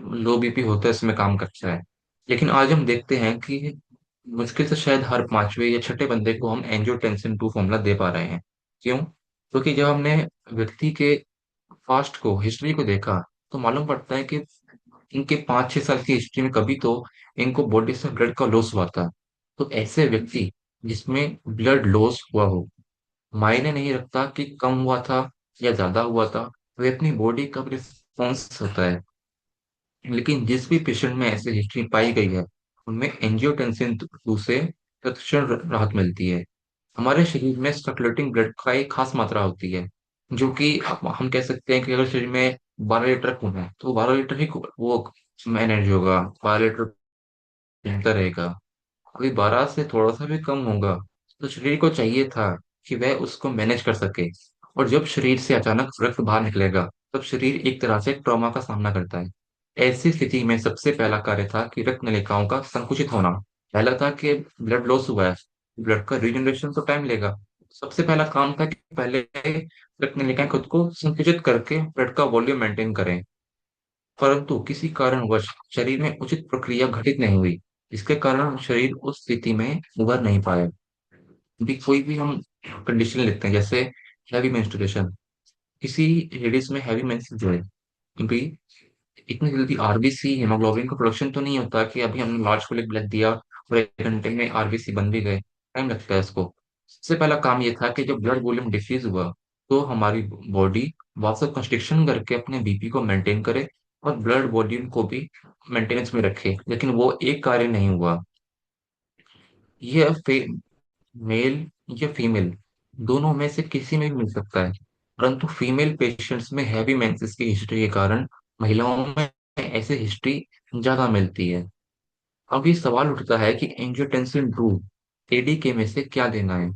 लो बीपी होता है इसमें काम करता है। लेकिन आज हम देखते हैं कि मुश्किल से शायद हर पांचवे या छठे बंदे को हम एंजियोटेंसिन 2 फॉर्मूला दे पा रहे हैं। क्यों? क्योंकि जब हमने व्यक्ति के फास्ट को, हिस्ट्री को देखा, तो मालूम पड़ता है कि इनके 5-6 साल की हिस्ट्री में कभी तो इनको बॉडी से ब्लड का लॉस हुआ था। तो ऐसे व्यक्ति जिसमें ब्लड लॉस हुआ हो, मायने नहीं रखता कि कम हुआ था या ज्यादा हुआ था, वे अपनी बॉडी का रिस्पॉन्स होता है। लेकिन जिस भी पेशेंट में ऐसी हिस्ट्री पाई गई है, उनमें एंजियोटेंसिन 2 से तत्क्षण राहत मिलती है। हमारे शरीर में सर्कुलेटिंग ब्लड का एक खास मात्रा होती है, जो कि हम कह सकते हैं कि अगर शरीर में 12 लीटर खून है तो 12 लीटर ही वो मैनेज होगा, 12 लीटर बेहतर रहेगा। अभी 12 से थोड़ा सा भी कम होगा तो शरीर को चाहिए था कि वह उसको मैनेज कर सके। और जब शरीर से अचानक रक्त बाहर निकलेगा, तब शरीर एक तरह से ट्रॉमा का सामना करता है। ऐसी स्थिति में सबसे पहला कार्य था कि रक्त नलिकाओं का संकुचित होना। पहला था कि ब्लड लॉस हुआ है, ब्लड का रीजनरेशन तो टाइम लेगा। सबसे पहला काम था कि पहले रक्त नलिकाएं खुद को संकुचित करके ब्लड का वॉल्यूम मेंटेन करें। परंतु किसी कारणवश शरीर में उचित प्रक्रिया घटित नहीं हुई, जिसके कारण शरीर उस स्थिति में उभर नहीं पाया। भी कोई भी हम कंडीशन लेते हैं, जैसे हैवी मेंस्ट्रुएशन। किसी लेडीज में हैवी मेंसेस जो है, क्योंकि इतनी जल्दी आरबीसी हेमोग्लोबिन का प्रोडक्शन तो नहीं होता कि अभी हमने लार्ज को ब्लड दिया और 1 घंटे में आरबीसी बन भी गए। टाइम लगता है इसको। सबसे पहला काम ये था कि जब ब्लड वॉल्यूम डिक्रीज हुआ, तो हमारी बॉडी वापस कंस्ट्रिक्शन करके अपने बीपी को मेंटेन करे और ब्लड वॉल्यूम को भी मेंटेनेंस में रखे, लेकिन वो एक कार्य नहीं हुआ। ये मेल या फीमेल दोनों में से किसी में भी मिल सकता है, परंतु फीमेल पेशेंट्स में हैवी मेंसेस की हिस्ट्री के कारण महिलाओं में ऐसे हिस्ट्री ज्यादा मिलती है। अब ये सवाल उठता है कि एंजियोटेंसिन 2 एडीके में से क्या देना है।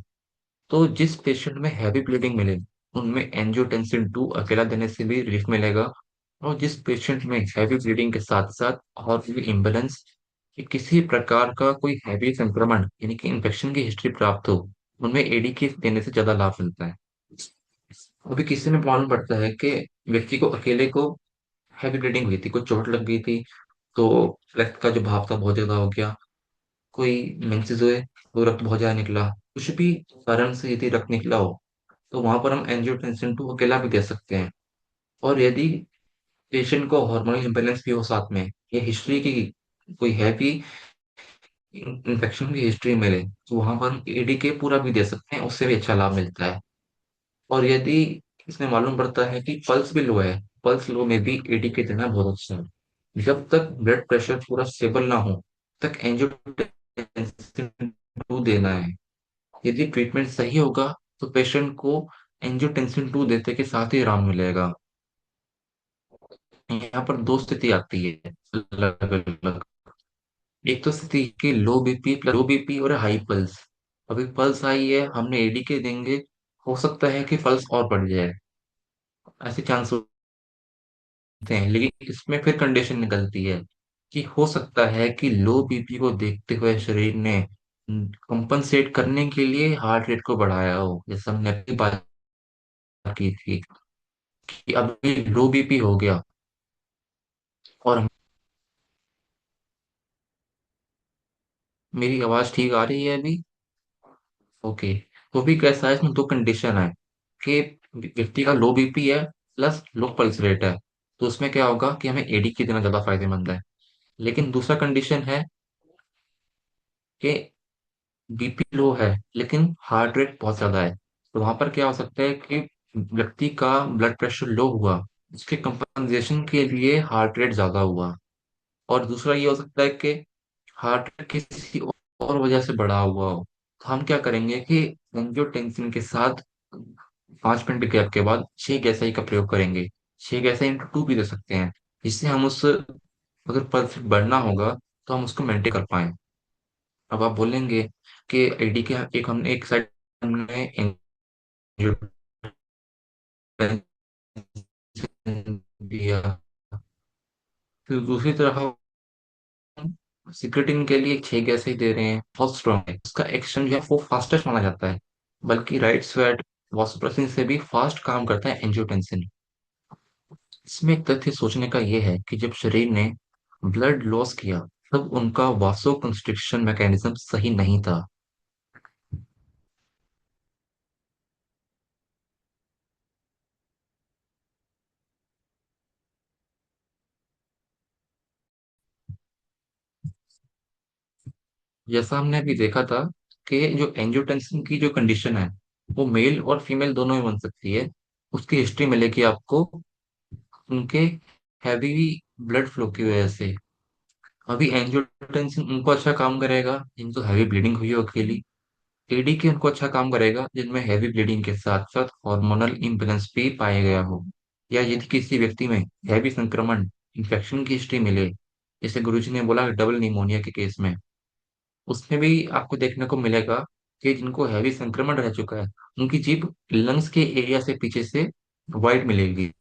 तो जिस पेशेंट में हैवी ब्लीडिंग मिले, उनमें एंजियोटेंसिन 2 अकेला देने से भी रिलीफ मिलेगा। और जिस पेशेंट में हैवी ब्लीडिंग के साथ साथ और भी इम्बेलेंस कि किसी प्रकार का कोई हैवी संक्रमण यानी कि इन्फेक्शन की हिस्ट्री प्राप्त हो, उनमें एडी के देने से ज्यादा लाभ मिलता है। अभी किसी में मालूम पड़ता है कि व्यक्ति को अकेले को हैवी ब्लीडिंग हुई थी, कोई चोट लग गई थी, तो रक्त का जो भाव था बहुत ज्यादा हो गया, कोई मेंसेस हुए तो रक्त बहुत ज्यादा निकला, कुछ भी कारण से यदि रक्त निकला हो, तो वहां पर हम एंजियोटेंसिन 2 अकेला भी दे सकते हैं। और यदि पेशेंट को हार्मोनल इम्बेलेंस भी हो साथ में, या हिस्ट्री की कोई हैवी इन्फेक्शन की हिस्ट्री मिले, तो वहां पर हम एडी के पूरा भी दे सकते हैं, उससे भी अच्छा लाभ मिलता है। और यदि इसमें मालूम पड़ता है कि पल्स भी लो है, पल्स लो में भी एडी के देना बहुत अच्छा है। जब तक ब्लड प्रेशर पूरा स्टेबल ना हो, तक एंजियोटेंसिन 2 देना है। यदि ट्रीटमेंट सही होगा, तो पेशेंट को एंजियोटेंसिन 2 देते के साथ ही आराम मिलेगा। यहाँ पर दो स्थिति आती है अलग अलग। एक तो स्थिति की लो बीपी और हाई पल्स। अभी पल्स हाई है, हमने एडी के देंगे, हो सकता है कि पल्स और बढ़ जाए, ऐसे चांस होते हैं। लेकिन इसमें फिर कंडीशन निकलती है कि हो सकता है कि लो बीपी को देखते हुए शरीर ने कंपनसेट करने के लिए हार्ट रेट को बढ़ाया हो, जैसे हमने अपनी बात की थी कि अभी लो बीपी हो गया और मेरी आवाज ठीक आ रही है अभी? ओके। तो भी कैसा है, इसमें दो कंडीशन है कि व्यक्ति का लो बीपी है प्लस लो पल्स रेट है, तो उसमें क्या होगा कि हमें एडी की देना ज्यादा फायदेमंद है। लेकिन दूसरा कंडीशन है कि बीपी लो है लेकिन हार्ट रेट बहुत ज्यादा है, तो वहां पर क्या हो सकता है कि व्यक्ति का ब्लड प्रेशर लो हुआ, उसके कंपनसेशन के लिए हार्ट रेट ज्यादा हुआ। और दूसरा ये हो सकता है कि हार्ट रेट किसी और वजह से बढ़ा हुआ हो। तो हम क्या करेंगे कि एंजियोटेंसिन के साथ 5 मिनट गैप के बाद 6 गैसाई का प्रयोग करेंगे। 6 गैसाई इंटू 2 भी दे सकते हैं, जिससे हम उस अगर पल्स बढ़ना होगा तो हम उसको मेंटेन कर पाए। अब आप बोलेंगे कि एडी के एक हमने एक साइड हमने angiotensin दिया, फिर दूसरी तरफ हम सिक्रेटिन के लिए 6 गैसें दे रहे हैं, बहुत स्ट्रॉन्ग है, उसका एक्शन जो है वो फास्टेस्ट माना जाता है। बल्कि राइट स्वेट वास्प्रेसिन से भी फास्ट काम करता है एंजियोटेंसिन। इसमें एक तथ्य सोचने का यह है कि जब शरीर ने ब्लड लॉस किया, तब उनका वासो कंस्ट्रिक्शन मैकेनिज्म सही नहीं था। जैसा हमने अभी देखा था कि जो एंजियोटेंसिन की जो कंडीशन है, वो मेल और फीमेल दोनों में बन सकती है। उसकी हिस्ट्री मिलेगी आपको उनके हैवी ब्लड फ्लो की वजह से। अभी एंजियोटेंसिन उनको अच्छा काम करेगा जिनको हैवी ब्लीडिंग हुई हो अकेली। एडीके उनको अच्छा काम करेगा जिनमें हैवी ब्लीडिंग के साथ साथ हार्मोनल इम्बैलेंस भी पाया गया हो, या यदि किसी व्यक्ति में हैवी संक्रमण इन्फेक्शन की हिस्ट्री मिले, जैसे गुरुजी ने बोला डबल निमोनिया के केस में, उसमें भी आपको देखने को मिलेगा कि जिनको हैवी संक्रमण रह चुका है उनकी जीभ लंग्स के एरिया से पीछे से वाइड मिलेगी,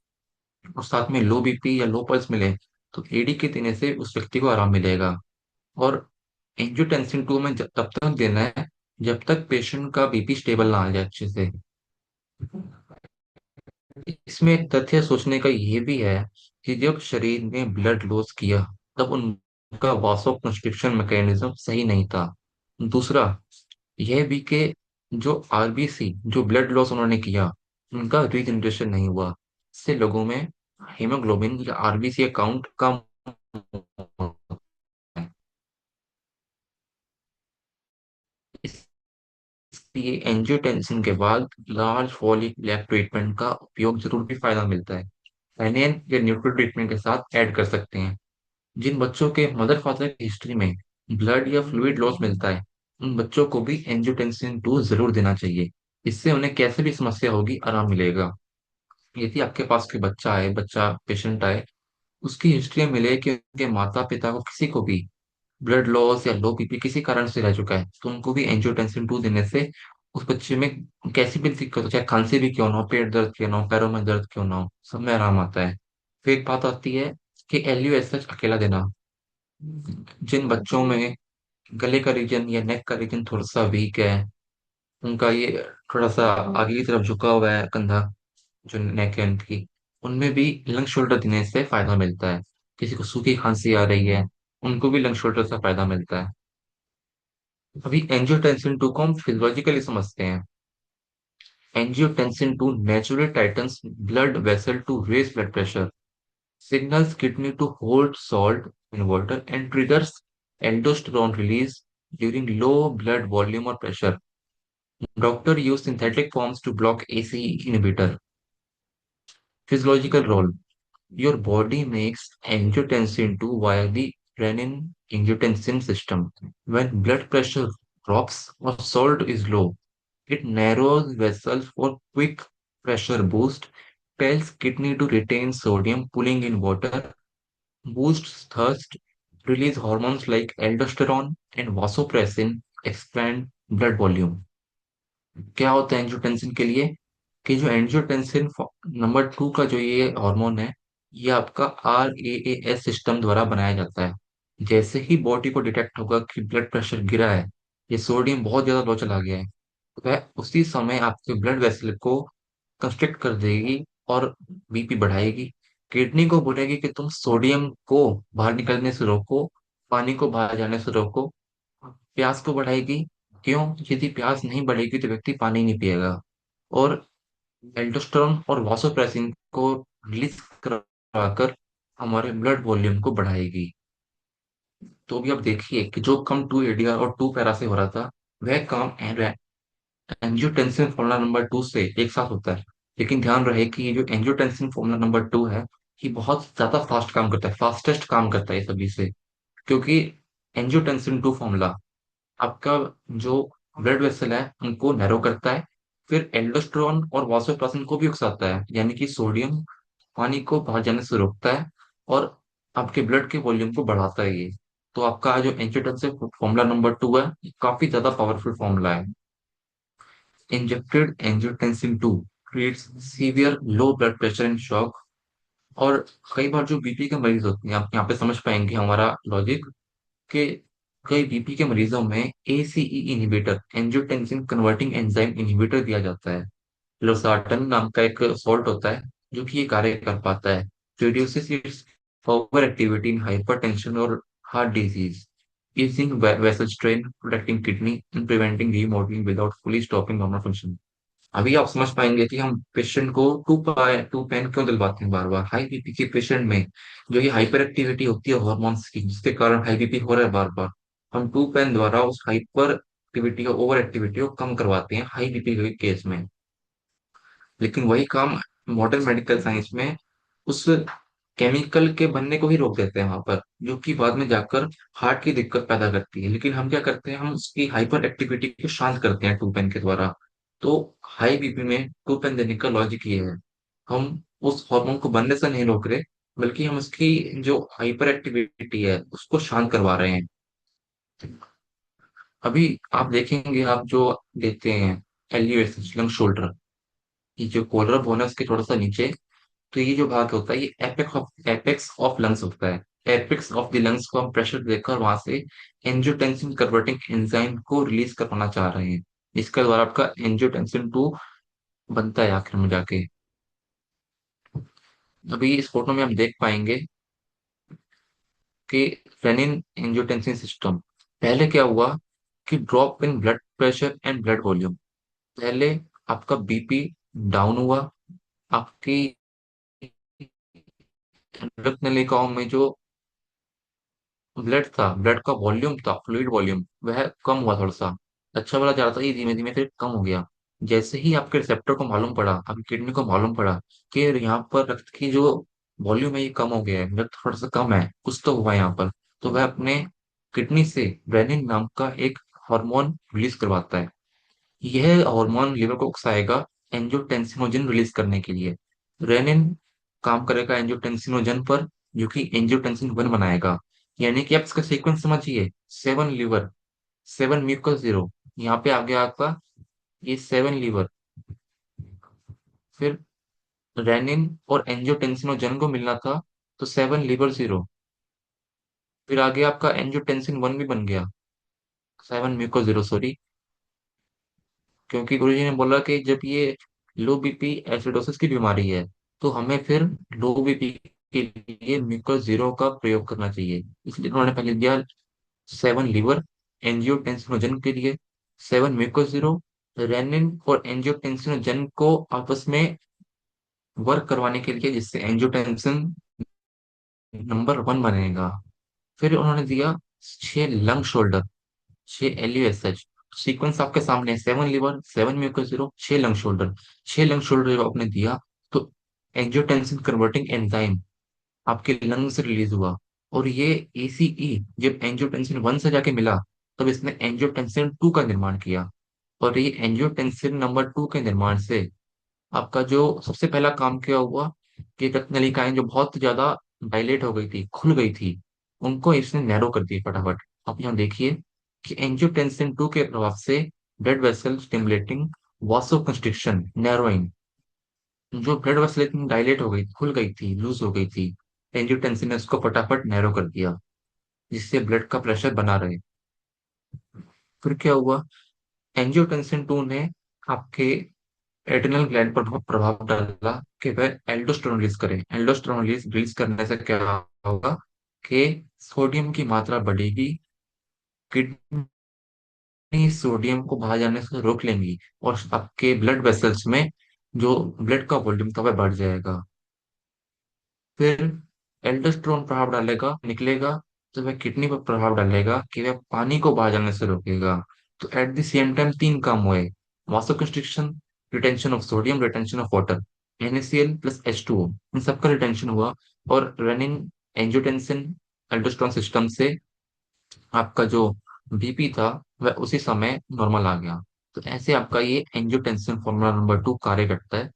और साथ में लो बीपी या लो पल्स मिले तो एडी के देने से उस व्यक्ति को आराम मिलेगा। और एंजियोटेंसिन 2 में तब तक देना है जब तक पेशेंट का बीपी स्टेबल ना आ जाए अच्छे से। इसमें एक तथ्य सोचने का ये भी है कि जब शरीर ने ब्लड लॉस किया तब उनका वासो कंस्ट्रिक्शन मैकेनिज्म सही नहीं था। दूसरा यह भी कि जो आरबीसी जो ब्लड लॉस उन्होंने किया उनका रीजनरेशन नहीं हुआ, इससे लोगों में हीमोग्लोबिन या आरबीसी काउंट कम होता है। इसलिए एंजियोटेंसिन के बाद लार्ज फॉलिक ब्लैक ट्रीटमेंट का उपयोग जरूर भी फायदा मिलता है, एनियन या न्यूट्रल ट्रीटमेंट के साथ ऐड कर सकते हैं। जिन बच्चों के मदर फादर की हिस्ट्री में ब्लड या फ्लूइड लॉस मिलता है उन बच्चों को भी एंजियोटेंसिन 2 जरूर देना चाहिए। इससे उन्हें कैसे भी समस्या होगी आराम मिलेगा। यदि आपके पास कोई बच्चा आए, बच्चा पेशेंट आए, उसकी हिस्ट्री में मिले कि उनके माता पिता को किसी को भी ब्लड लॉस या लो बीपी किसी कारण से रह चुका है, तो उनको भी एंजियोटेंसिन 2 देने से उस बच्चे में कैसी भी दिक्कत हो, चाहे खांसी भी क्यों ना हो, पेट दर्द क्यों ना हो, पैरों में दर्द क्यों ना हो, सब में आराम आता है। फिर एक बात आती है कि एलयू एस सच अकेला देना। जिन बच्चों में गले का रीजन या नेक का रीजन थोड़ा सा वीक है, उनका ये थोड़ा सा आगे की तरफ झुका हुआ है कंधा, जो नेक है उनकी, उनमें भी लंग शोल्डर देने से फायदा मिलता है। किसी को सूखी खांसी आ रही है उनको भी लंग शोल्डर से फायदा मिलता है। अभी एंजियोटेंसिन 2 को हम फिजियोलॉजिकली समझते हैं। Angiotensin 2 naturally tightens blood vessel to raise blood pressure, signals kidney to hold salt in water, and triggers aldosterone release during low blood volume or pressure. Doctor use synthetic forms to block ACE inhibitor. Physiological role. Your body makes angiotensin 2 via the renin-angiotensin system. When blood pressure drops or salt is low, it narrows vessels for quick pressure boost, tells kidney to retain sodium, pulling in water, boosts thirst, release hormones like aldosterone and vasopressin, expand blood volume. क्या होता है angiotensin के लिए कि जो angiotensin number 2 का जो ये हार्मोन है, ये आपका RAAS सिस्टम द्वारा बनाया जाता है। जैसे ही बॉडी को डिटेक्ट होगा कि ब्लड प्रेशर गिरा है, ये सोडियम बहुत ज्यादा लो चला गया है, तो वह उसी समय आपके ब्लड वेसल को कंस्ट्रिक्ट कर देगी और बीपी बढ़ाएगी। किडनी को बोलेगी कि तुम सोडियम को बाहर निकलने से रोको, पानी को बाहर जाने से रोको। प्यास को बढ़ाएगी, क्यों? यदि प्यास नहीं बढ़ेगी तो व्यक्ति पानी नहीं पिएगा। और एल्डोस्टेरोन और वासोप्रेसिन को रिलीज कराकर हमारे ब्लड वॉल्यूम को बढ़ाएगी। तो अभी आप देखिए कि जो कम 2 ADR और 2 पैरा से हो रहा था, वह काम एंजियोटेंसिन फॉर्मूला नंबर 2 से एक साथ होता है। लेकिन ध्यान रहे कि ये जो एंजियोटेंसिन फॉर्मूला नंबर 2 है, ये बहुत ज्यादा फास्ट काम करता है, फास्टेस्ट काम करता है ये सभी से। क्योंकि एंजियोटेंसिन 2 फॉर्मूला आपका जो ब्लड वेसल है उनको नैरो करता है, फिर एल्डोस्टेरोन और वासोप्रेसिन को भी उकसाता है, यानी कि सोडियम पानी को बाहर जाने से रोकता है, और आपके ब्लड के वॉल्यूम को बढ़ाता है ये। तो आपका जो एंजियोटेंसिन फॉर्मूला नंबर 2 है, ये काफी ज्यादा पावरफुल फॉर्मूला है। Injected angiotensin 2 creates severe low blood pressure and shock. और कई बार जो बीपी के मरीज होते हैं, आप यहाँ पे समझ पाएंगे हमारा लॉजिक, के कई बीपी के मरीजों में ACE inhibitor angiotensin converting enzyme inhibitor दिया जाता है। लोसार्टन नाम का एक सॉल्ट होता है जो कि ये कार्य कर पाता है, reduces its over activity in hypertension और heart disease, easing vessel strain, protecting kidney and preventing remodeling without fully stopping normal function। अभी आप समझ पाएंगे कि हम पेशेंट को टू पेन क्यों दिलवाते हैं बार बार हाई बीपी के पेशेंट में। जो ये हाइपर एक्टिविटी होती है हॉर्मोन्स की, जिसके कारण हाई बीपी हो रहा है बार बार, हम टू पेन द्वारा उस हाइपर एक्टिविटी और ओवर एक्टिविटी को कम करवाते हैं हाई बीपी के केस में। लेकिन वही काम मॉडर्न मेडिकल साइंस में उस केमिकल के बनने को ही रोक देते हैं वहां पर, जो कि बाद में जाकर हार्ट की दिक्कत पैदा करती है। लेकिन हम क्या करते हैं, हम उसकी हाइपर एक्टिविटी को शांत करते हैं टू पेन के द्वारा। तो हाई बीपी में टू पेन देने का लॉजिक ये है, हम उस हार्मोन को बनने से नहीं रोक रहे, बल्कि हम उसकी जो हाइपर एक्टिविटी है उसको शांत करवा रहे हैं। अभी आप देखेंगे, आप जो देते हैं एलिवेशन लंग शोल्डर, ये जो कोलर बोन है उसके थोड़ा सा नीचे, तो ये जो भाग होता है ये एपेक्स ऑफ लंग्स होता है। एपेक्स ऑफ द लंग्स को हम प्रेशर देकर वहां से एंजियोटेंसिन कन्वर्टिंग एंजाइम को रिलीज करवाना चाह रहे हैं। इसके द्वारा आपका एंजियोटेंसिन 2 बनता है आखिर में जाके। अभी इस फोटो में हम देख पाएंगे कि रेनिन एंजियोटेंसिन सिस्टम, पहले क्या हुआ कि drop in blood pressure and blood volume. पहले आपका बीपी डाउन हुआ, आपकी रक्त नलिकाओं में जो ब्लड था, ब्लड का वॉल्यूम था, फ्लूइड वॉल्यूम, वह कम हुआ थोड़ा सा। अच्छा वाला जा रहा था, ये धीमे धीमे फिर कम हो गया। जैसे ही आपके रिसेप्टर को मालूम पड़ा, आपकी किडनी को मालूम पड़ा कि यहाँ पर रक्त की जो वॉल्यूम है ये कम हो गया है, रक्त थोड़ा सा कम है, कुछ तो हुआ है यहाँ पर, तो वह अपने किडनी से रेनिन नाम का एक हार्मोन रिलीज करवाता है। यह हार्मोन लिवर को उकसाएगा एंजियोटेंसिनोजन रिलीज करने के लिए। रेनिन काम करेगा एंजियोटेंसिनोजन पर, जो कि एंजियोटेंसिन 1 बनाएगा। यानी कि आप इसका सीक्वेंस समझिए, 7 लीवर, 7 म्यूकोस 0, यहाँ पे आ गया आपका ये 7 लीवर, फिर रेनिन और एंजियोटेंसिनोजन को मिलना था, तो 7 लीवर 0, फिर आगे आपका एंजियोटेंसिन 1 भी बन गया, 7 म्यूकोस 0, सॉरी, क्योंकि गुरुजी ने बोला कि जब ये लो बीपी एसिडोसिस की बीमारी है, तो हमें फिर लो बीपी के लिए म्यूकोस 0 का प्रयोग करना चाहिए। इसलिए उन्होंने पहले दिया 7 लीवर एंजियोटेंसिनोजन के लिए, 7 म्यूकोस 0, रेनिन और एंजियोटेंसिनोजन को आपस में वर्क करवाने के लिए, जिससे एंजियोटेंसिन नंबर 1 बनेगा। फिर उन्होंने दिया 6 लंग शोल्डर, 6 LUSH। सीक्वेंस आपके सामने है, 7 liver, 7 mucous 0, 6 lung shoulder. 6 lung shoulder जब आपने दिया, तो एंजियोटेंसिन कन्वर्टिंग एंजाइम आपके लंग से रिलीज हुआ। और ये ACE जब एंजियोटेंसिन 1 से जाके मिला, तब इसने एंजियोटेंसिन 2 का निर्माण किया। और ये एंजियोटेंसिन नंबर 2 के निर्माण से आपका जो सबसे पहला काम क्या हुआ कि रक्त नलिकाएं जो बहुत ज्यादा डायलेट हो गई थी, खुल गई थी, उनको इसने नैरो कर दिया फटाफट। आप यहाँ देखिए कि एंजियोटेंसिन 2 के प्रभाव से ब्लड वेसल स्टिमुलेटिंग वासो कंस्ट्रिक्शन नैरोइंग, जो ब्लड वेसल इतनी डायलेट हो गई, खुल गई थी, लूज हो गई थी, एंजियोटेंसिन ने उसको फटाफट नैरो कर दिया, जिससे ब्लड का प्रेशर बना रहे। फिर क्या हुआ, एंजियोटेंसिन 2 ने आपके एड्रिनल ग्लैंड पर बहुत प्रभाव डाला कि वह एल्डोस्टेरोन रिलीज करे। एल्डोस्टेरोन रिलीज करने से क्या होगा कि सोडियम की मात्रा बढ़ेगी, किडनी सोडियम को बाहर जाने से रोक लेंगी, और आपके ब्लड वेसल्स में जो ब्लड का वॉल्यूम था वह बढ़ जाएगा। फिर एल्डोस्टेरोन प्रभाव डालेगा, निकलेगा, तो वह किडनी पर प्रभाव डालेगा कि वह पानी को बाहर जाने से रोकेगा। तो एट द सेम टाइम 3 काम हुए, vasoconstriction, retention of sodium, retention of water, NaCl+H2O, इन सबका रिटेंशन हुआ। और रेनिन एंजियोटेंसिन एल्डोस्टेरोन सिस्टम से आपका जो बीपी था वह उसी समय नॉर्मल आ गया। तो ऐसे आपका ये एंजियोटेंसिन फॉर्मूला नंबर 2 कार्य करता है।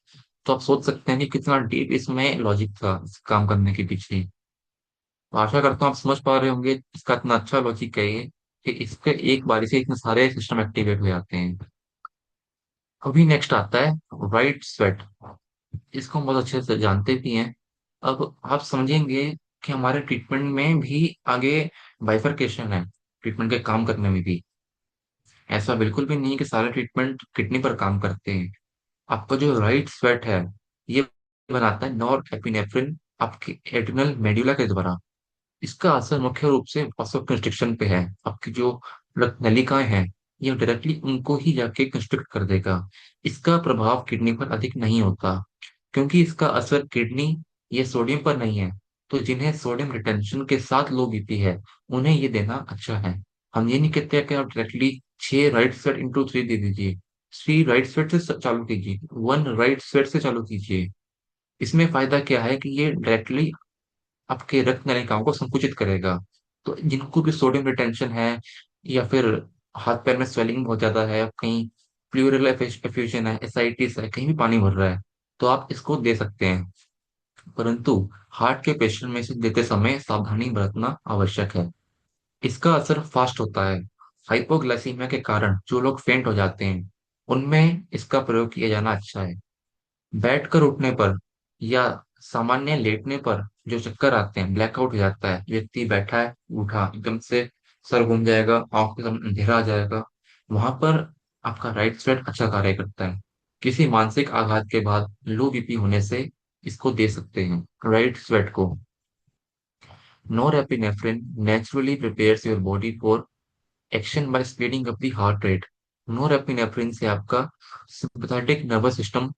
तो आप सोच सकते हैं कि कितना डीप इसमें लॉजिक था इस काम करने के पीछे। तो आशा करता हूँ आप समझ पा रहे होंगे इसका इतना अच्छा लॉजिक है ये, कि इसके एक बारी से इतने सारे सिस्टम एक्टिवेट हो जाते हैं। अभी नेक्स्ट आता है राइट स्वेट। इसको हम बहुत अच्छे से जानते भी हैं। अब आप समझेंगे कि हमारे ट्रीटमेंट में भी आगे बाइफरकेशन है, ट्रीटमेंट के काम करने में भी। ऐसा बिल्कुल भी नहीं है कि सारे ट्रीटमेंट किडनी पर काम करते हैं। आपका जो राइट स्वेट है, ये बनाता है नॉर एपिनेफ्रिन आपके एड्रिनल मेडुला के द्वारा। इसका असर मुख्य रूप से वासोकंस्ट्रिक्शन पे है। आपकी जो रक्त नलिकाएं हैं, ये डायरेक्टली उनको ही जाके कंस्ट्रिक्ट कर देगा। इसका प्रभाव किडनी पर अधिक नहीं होता, क्योंकि इसका असर किडनी या सोडियम पर नहीं है। तो जिन्हें सोडियम रिटेंशन के साथ लो बीपी है, उन्हें ये देना अच्छा है। हम ये नहीं कहते कि आप डायरेक्टली 6 राइट स्वेट × 3 दे दीजिए, 3 राइट स्वेट से चालू कीजिए, 1 राइट स्वेट से चालू कीजिए। इसमें फायदा क्या है कि ये डायरेक्टली आपके रक्त नलिकाओं को संकुचित करेगा। तो जिनको भी सोडियम रिटेंशन है, या फिर हाथ पैर में स्वेलिंग बहुत ज्यादा है, कहीं प्लूरल एफियूजन है, एसाइटिस है, कहीं भी पानी भर रहा है, तो आप इसको दे सकते हैं। परंतु हार्ट के पेशेंट में इसे देते समय सावधानी बरतना आवश्यक है। इसका असर फास्ट होता है। हाइपोग्लाइसीमिया के कारण जो लोग फेंट हो जाते हैं, उनमें इसका प्रयोग किया जाना अच्छा है। बैठकर उठने पर या सामान्य लेटने पर जो चक्कर आते हैं, ब्लैकआउट हो जाता है, व्यक्ति बैठा है, उठा एकदम से सर घूम जाएगा, आंख के सामने अंधेरा आ जाएगा, वहां पर आपका राइट स्वेट अच्छा कार्य करता है। किसी मानसिक आघात के बाद लो बीपी होने से इसको दे सकते हैं, राइट स्वेट को। Norepinephrine naturally prepares your body for action by speeding up the heart rate. Norepinephrine से आपका सिंपैथेटिक नर्वस सिस्टम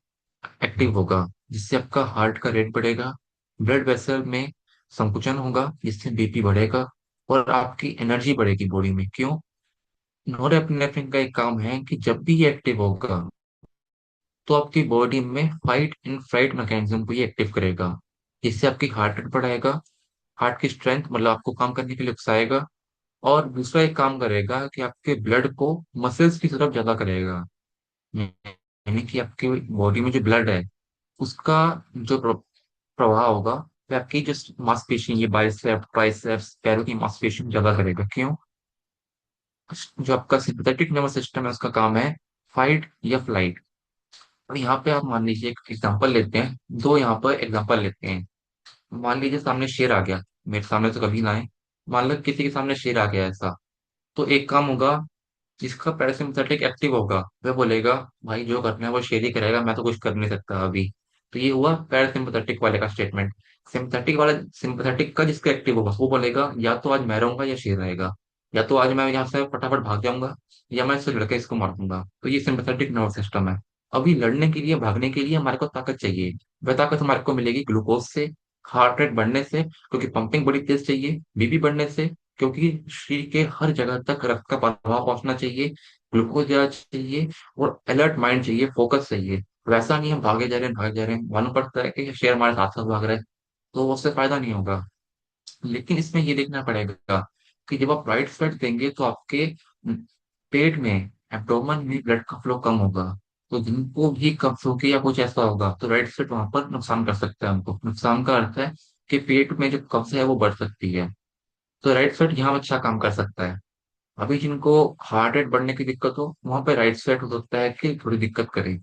एक्टिव होगा, जिससे आपका हार्ट का रेट बढ़ेगा, ब्लड वेसल में संकुचन होगा, जिससे बीपी बढ़ेगा, और आपकी एनर्जी बढ़ेगी बॉडी में। क्यों? नॉरएपिनेफ्रिन का एक काम है कि जब भी ये एक्टिव होगा, तो आपकी बॉडी में फाइट एंड फ्लाइट मैकेनिज्म को ये एक्टिव करेगा, जिससे आपकी हार्ट रेट बढ़ाएगा, हार्ट की स्ट्रेंथ मतलब आपको काम करने के लिए उकसाएगा। और दूसरा एक काम करेगा कि आपके ब्लड को मसल्स की तरफ ज्यादा करेगा, यानी कि आपके बॉडी में जो ब्लड है, उसका जो प्रवाह होगा, वो आपकी जो मांसपेशी, ये बाइसेप ट्राइसेप्स पैरों की मांसपेशी ज्यादा करेगा। क्यों? जो आपका सिंपैथेटिक नर्वस सिस्टम है, उसका काम है फाइट या फ्लाइट। और यहाँ पे आप मान लीजिए एक एग्जांपल लेते हैं, दो यहाँ पर एग्जांपल लेते हैं। मान लीजिए सामने शेर आ गया, मेरे सामने तो कभी ना आए, मान लो किसी के सामने शेर आ गया ऐसा, तो एक काम होगा, जिसका पैरासिम्पथेटिक एक्टिव होगा वह बोलेगा, भाई जो करना है वो शेर ही करेगा, मैं तो कुछ कर नहीं सकता अभी। तो ये हुआ पैरासिम्पथेटिक वाले का स्टेटमेंट। सिंपथेटिक वाला, सिंपथेटिक का जिसका एक्टिव होगा वो बोलेगा, या तो आज मैं रहूंगा या शेर रहेगा, या तो आज मैं यहाँ से फटाफट भाग जाऊंगा, या मैं इससे लड़के इसको मार दूंगा। तो ये सिंपथेटिक नर्वस सिस्टम है। अभी लड़ने के लिए, भागने के लिए हमारे को ताकत चाहिए। वह ताकत हमारे को मिलेगी ग्लूकोज से, हार्ट रेट बढ़ने से, क्योंकि पंपिंग बड़ी तेज चाहिए, बीपी बढ़ने से, क्योंकि शरीर के हर जगह तक रक्त का प्रभाव पहुंचना चाहिए, ग्लूकोज ज्यादा चाहिए, और अलर्ट माइंड चाहिए, फोकस चाहिए। वैसा नहीं हम भागे जा रहे हैं, भागे जा रहे हैं, मालूम पड़ता है कि शेर हमारे साथ साथ भाग रहा है, तो उससे फायदा नहीं होगा। लेकिन इसमें ये देखना पड़ेगा कि जब आप राइट स्वेट देंगे, तो आपके पेट में, एब्डोमेन में ब्लड का फ्लो कम होगा। तो जिनको भी कब्ज होगी या कुछ ऐसा होगा, तो राइट स्वेट वहां पर नुकसान कर सकता है हमको। नुकसान का अर्थ है कि पेट में जो कब्ज है वो बढ़ सकती है। तो राइट स्वेट यहाँ अच्छा काम कर सकता है। अभी जिनको हार्ट रेट बढ़ने की दिक्कत हो, वहां पे राइट स्वेट हो सकता है कि थोड़ी दिक्कत करे।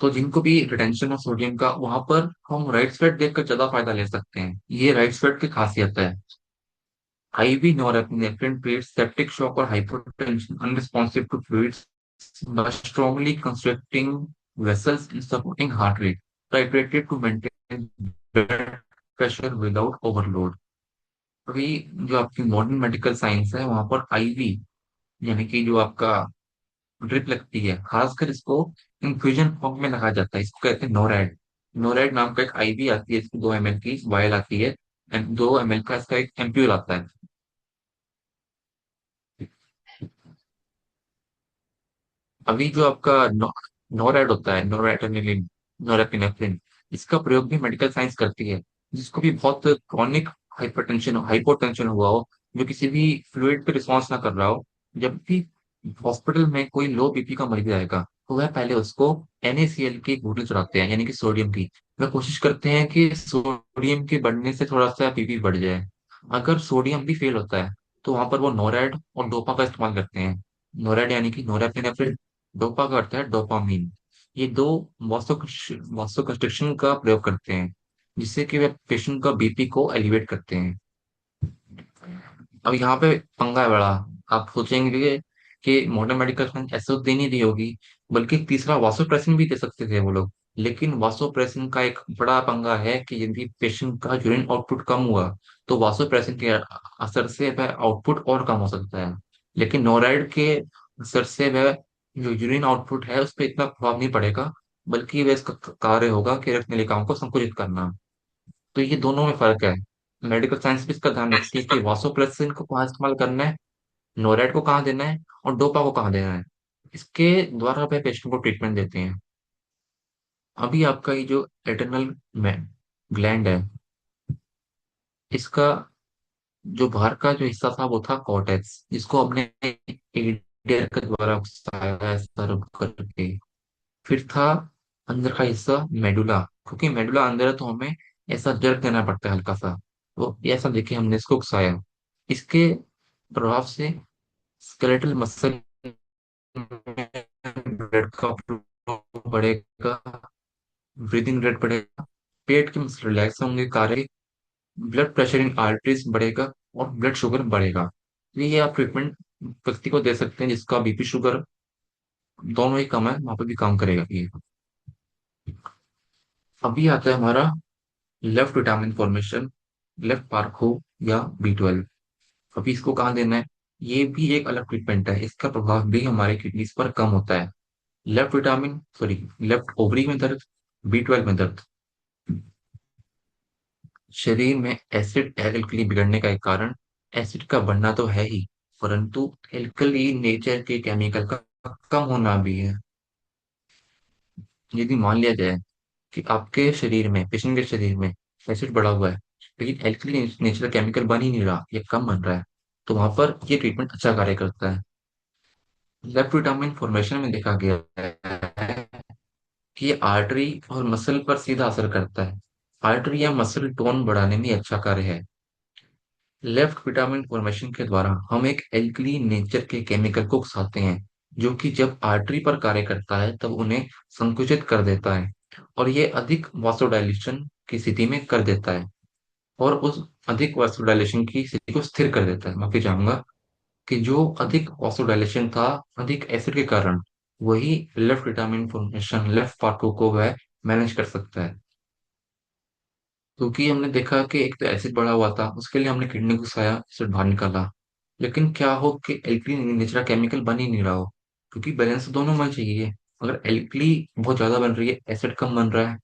तो जिनको भी रिटेंशन ऑफ सोडियम का, वहां पर हम राइट स्वेट देखकर ज्यादा फायदा ले सकते हैं। ये राइट स्वेट की खासियत है। IV norepinephrine treats septic shock or hypotension unresponsive to fluids by strongly constricting vessels and supporting heart rate, titrated to maintain blood pressure without overload। अभी जो आपकी मॉडर्न मेडिकल साइंस है, वहां पर IV, यानी कि जो आपका ड्रिप लगती है, खासकर इसको इंफ्यूजन फॉर्म में लगाया जाता है, इसको कहते हैं नोरैड। नोरैड नाम का एक IV आती है, इसकी 2 ml की वायल आती है, एंड 2 ml का इसका एक एम्प्यूल आता है। अभी जो आपका नोरैड होता है, नोरएड्रेनालिन, नोरेपिनेफ्रिन, इसका प्रयोग भी मेडिकल साइंस करती है। जिसको भी बहुत क्रॉनिक हाइपरटेंशन, हाइपोटेंशन हुआ हो, जो किसी भी फ्लूइड पे रिस्पॉन्स ना कर रहा हो, जब भी हॉस्पिटल में कोई लो बीपी का मरीज आएगा, तो वह पहले उसको NaCl की एक बोतल चढ़ाते हैं, यानी कि सोडियम की। वह कोशिश करते हैं कि सोडियम के बढ़ने से थोड़ा सा बीपी बढ़ जाए। अगर सोडियम भी फेल होता है, तो वहां पर वो नोरैड और डोपा का इस्तेमाल करते हैं। नोरैड यानी कि नोरेपिनेफ्रिन, डोपा का अर्थ है डोपामीन। ये दो वासोकंस्ट्रिक्शन का प्रयोग करते हैं, जिससे कि वे पेशेंट का बीपी को एलिवेट करते हैं। अब यहाँ पे पंगा है बड़ा। आप सोचेंगे कि मॉडर्न मेडिकल साइंस ऐसे तो दे नहीं दी होगी, बल्कि तीसरा वासोप्रेसिन भी दे सकते थे वो लोग। लेकिन वासोप्रेसिन का एक बड़ा पंगा है कि यदि पेशेंट का यूरिन आउटपुट कम हुआ, तो वासोप्रेसिन के असर से वह आउटपुट और कम हो सकता है। लेकिन नोराइड के असर से वह जो यूरिन आउटपुट है उस पर इतना प्रभाव नहीं पड़ेगा, बल्कि वह इसका कार्य होगा कि रक्त नलिकाओं को संकुचित करना। तो ये दोनों में फर्क है। मेडिकल साइंस भी इसका ध्यान रखती है कि वासोप्रेसिन को कहाँ इस्तेमाल करना है, नोराइड को कहाँ देना है, और डोपा को कहाँ देना है। इसके द्वारा वे पेशेंट को ट्रीटमेंट देते हैं। अभी आपका ये जो एड्रेनल ग्लैंड है, इसका जो बाहर का जो हिस्सा था वो था कॉर्टेक्स, जिसको हमने एडर के द्वारा उकसाया है सर्व करके। फिर था अंदर का हिस्सा मेडुला, क्योंकि मेडुला अंदर है तो हमें ऐसा जर्क देना पड़ता है हल्का सा, तो ऐसा देखे हमने इसको उकसाया। इसके प्रभाव से स्केलेटल मसल में ब्लड का फ्लो बढ़ेगा, ब्रीदिंग रेट बढ़ेगा, पेट के मसल रिलैक्स होंगे, कार्य, ब्लड प्रेशर इन आर्टरीज बढ़ेगा, और ब्लड शुगर बढ़ेगा। तो ये आप ट्रीटमेंट व्यक्ति को दे सकते हैं जिसका बीपी शुगर दोनों ही कम है, वहां पे भी काम करेगा ये। अभी आता है हमारा लेफ्ट विटामिन फॉर्मेशन, लेफ्ट पार्को या B12। अभी इसको कहाँ देना है, ये भी एक अलग ट्रीटमेंट है, इसका प्रभाव भी हमारे किडनीज पर कम होता है। Left vitamin sorry left ovary में दर्द, B12 में दर्द, शरीर में एसिड एल्कली बिगड़ने का एक कारण एसिड का बढ़ना तो है ही, परंतु एल्कली नेचर के केमिकल का कम होना भी है। यदि मान लिया जाए कि आपके शरीर में, पेशेंट के शरीर में एसिड बढ़ा हुआ है, लेकिन एल्कली नेचुरल केमिकल बन ही नहीं रहा या कम बन रहा है, तो वहां पर ये ट्रीटमेंट अच्छा कार्य करता है। लेफ्ट विटामिन फॉर्मेशन में देखा गया है कि ये आर्टरी और मसल पर सीधा असर करता है। आर्टरी या मसल टोन बढ़ाने में अच्छा कार्य है। लेफ्ट विटामिन फॉर्मेशन के द्वारा हम एक एल्कली नेचर के केमिकल को उकसाते हैं, जो कि जब आर्टरी पर कार्य करता है तब उन्हें संकुचित कर देता है, और ये अधिक वासोडाइलेशन की स्थिति में कर देता है, और उस अधिक वासोडाइलेशन की स्थिति को स्थिर कर देता है। माफी चाहूंगा कि जो अधिक वासोडाइलेशन था अधिक एसिड के कारण, वही left vitamin formation, left part को वह मैनेज कर सकता है। क्योंकि हमने देखा कि एक तो एसिड बढ़ा हुआ था, उसके लिए हमने किडनी को घुसाया, एसिड बाहर निकाला। लेकिन क्या हो कि एल्कली नेचुरल केमिकल बन ही नहीं रहा हो, क्योंकि बैलेंस तो दोनों में चाहिए। अगर एल्कली बहुत ज्यादा बन रही है, एसिड कम बन रहा है,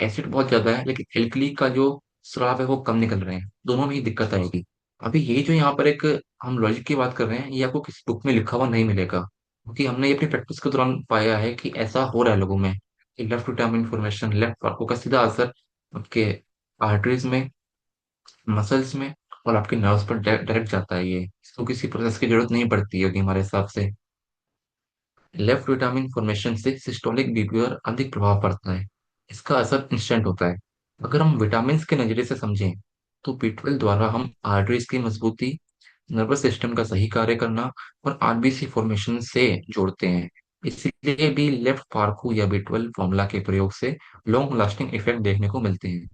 एसिड बहुत ज्यादा है लेकिन एल्कली का जो स्राव है वो कम निकल रहे हैं, दोनों में ही दिक्कत आएगी। अभी ये जो यहाँ पर एक हम लॉजिक की बात कर रहे हैं, ये आपको किसी बुक में लिखा हुआ नहीं मिलेगा, क्योंकि हमने ये अपनी प्रैक्टिस के दौरान पाया है कि ऐसा हो रहा है लोगों में, कि लेफ्ट विटामिन फॉर्मेशन, लेफ्ट वार्को का सीधा असर आपके आर्टरीज में, मसल्स में और आपके नर्व्स पर डायरेक्ट जाता है। ये इसको किसी प्रोसेस की जरूरत नहीं पड़ती होगी हमारे हिसाब से। लेफ्ट विटामिन फॉर्मेशन से सिस्टोलिक बीपी पर अधिक प्रभाव पड़ता है, इसका असर इंस्टेंट होता है। अगर हम विटामिन के नजरिए से समझें, तो B12 द्वारा हम आर्टरीज की मजबूती, नर्वस सिस्टम का सही कार्य करना और आरबीसी फॉर्मेशन से जोड़ते हैं। इसलिए भी लेफ्ट पार्कू या B12 फॉर्मूला के प्रयोग से लॉन्ग लास्टिंग इफेक्ट देखने को मिलते हैं,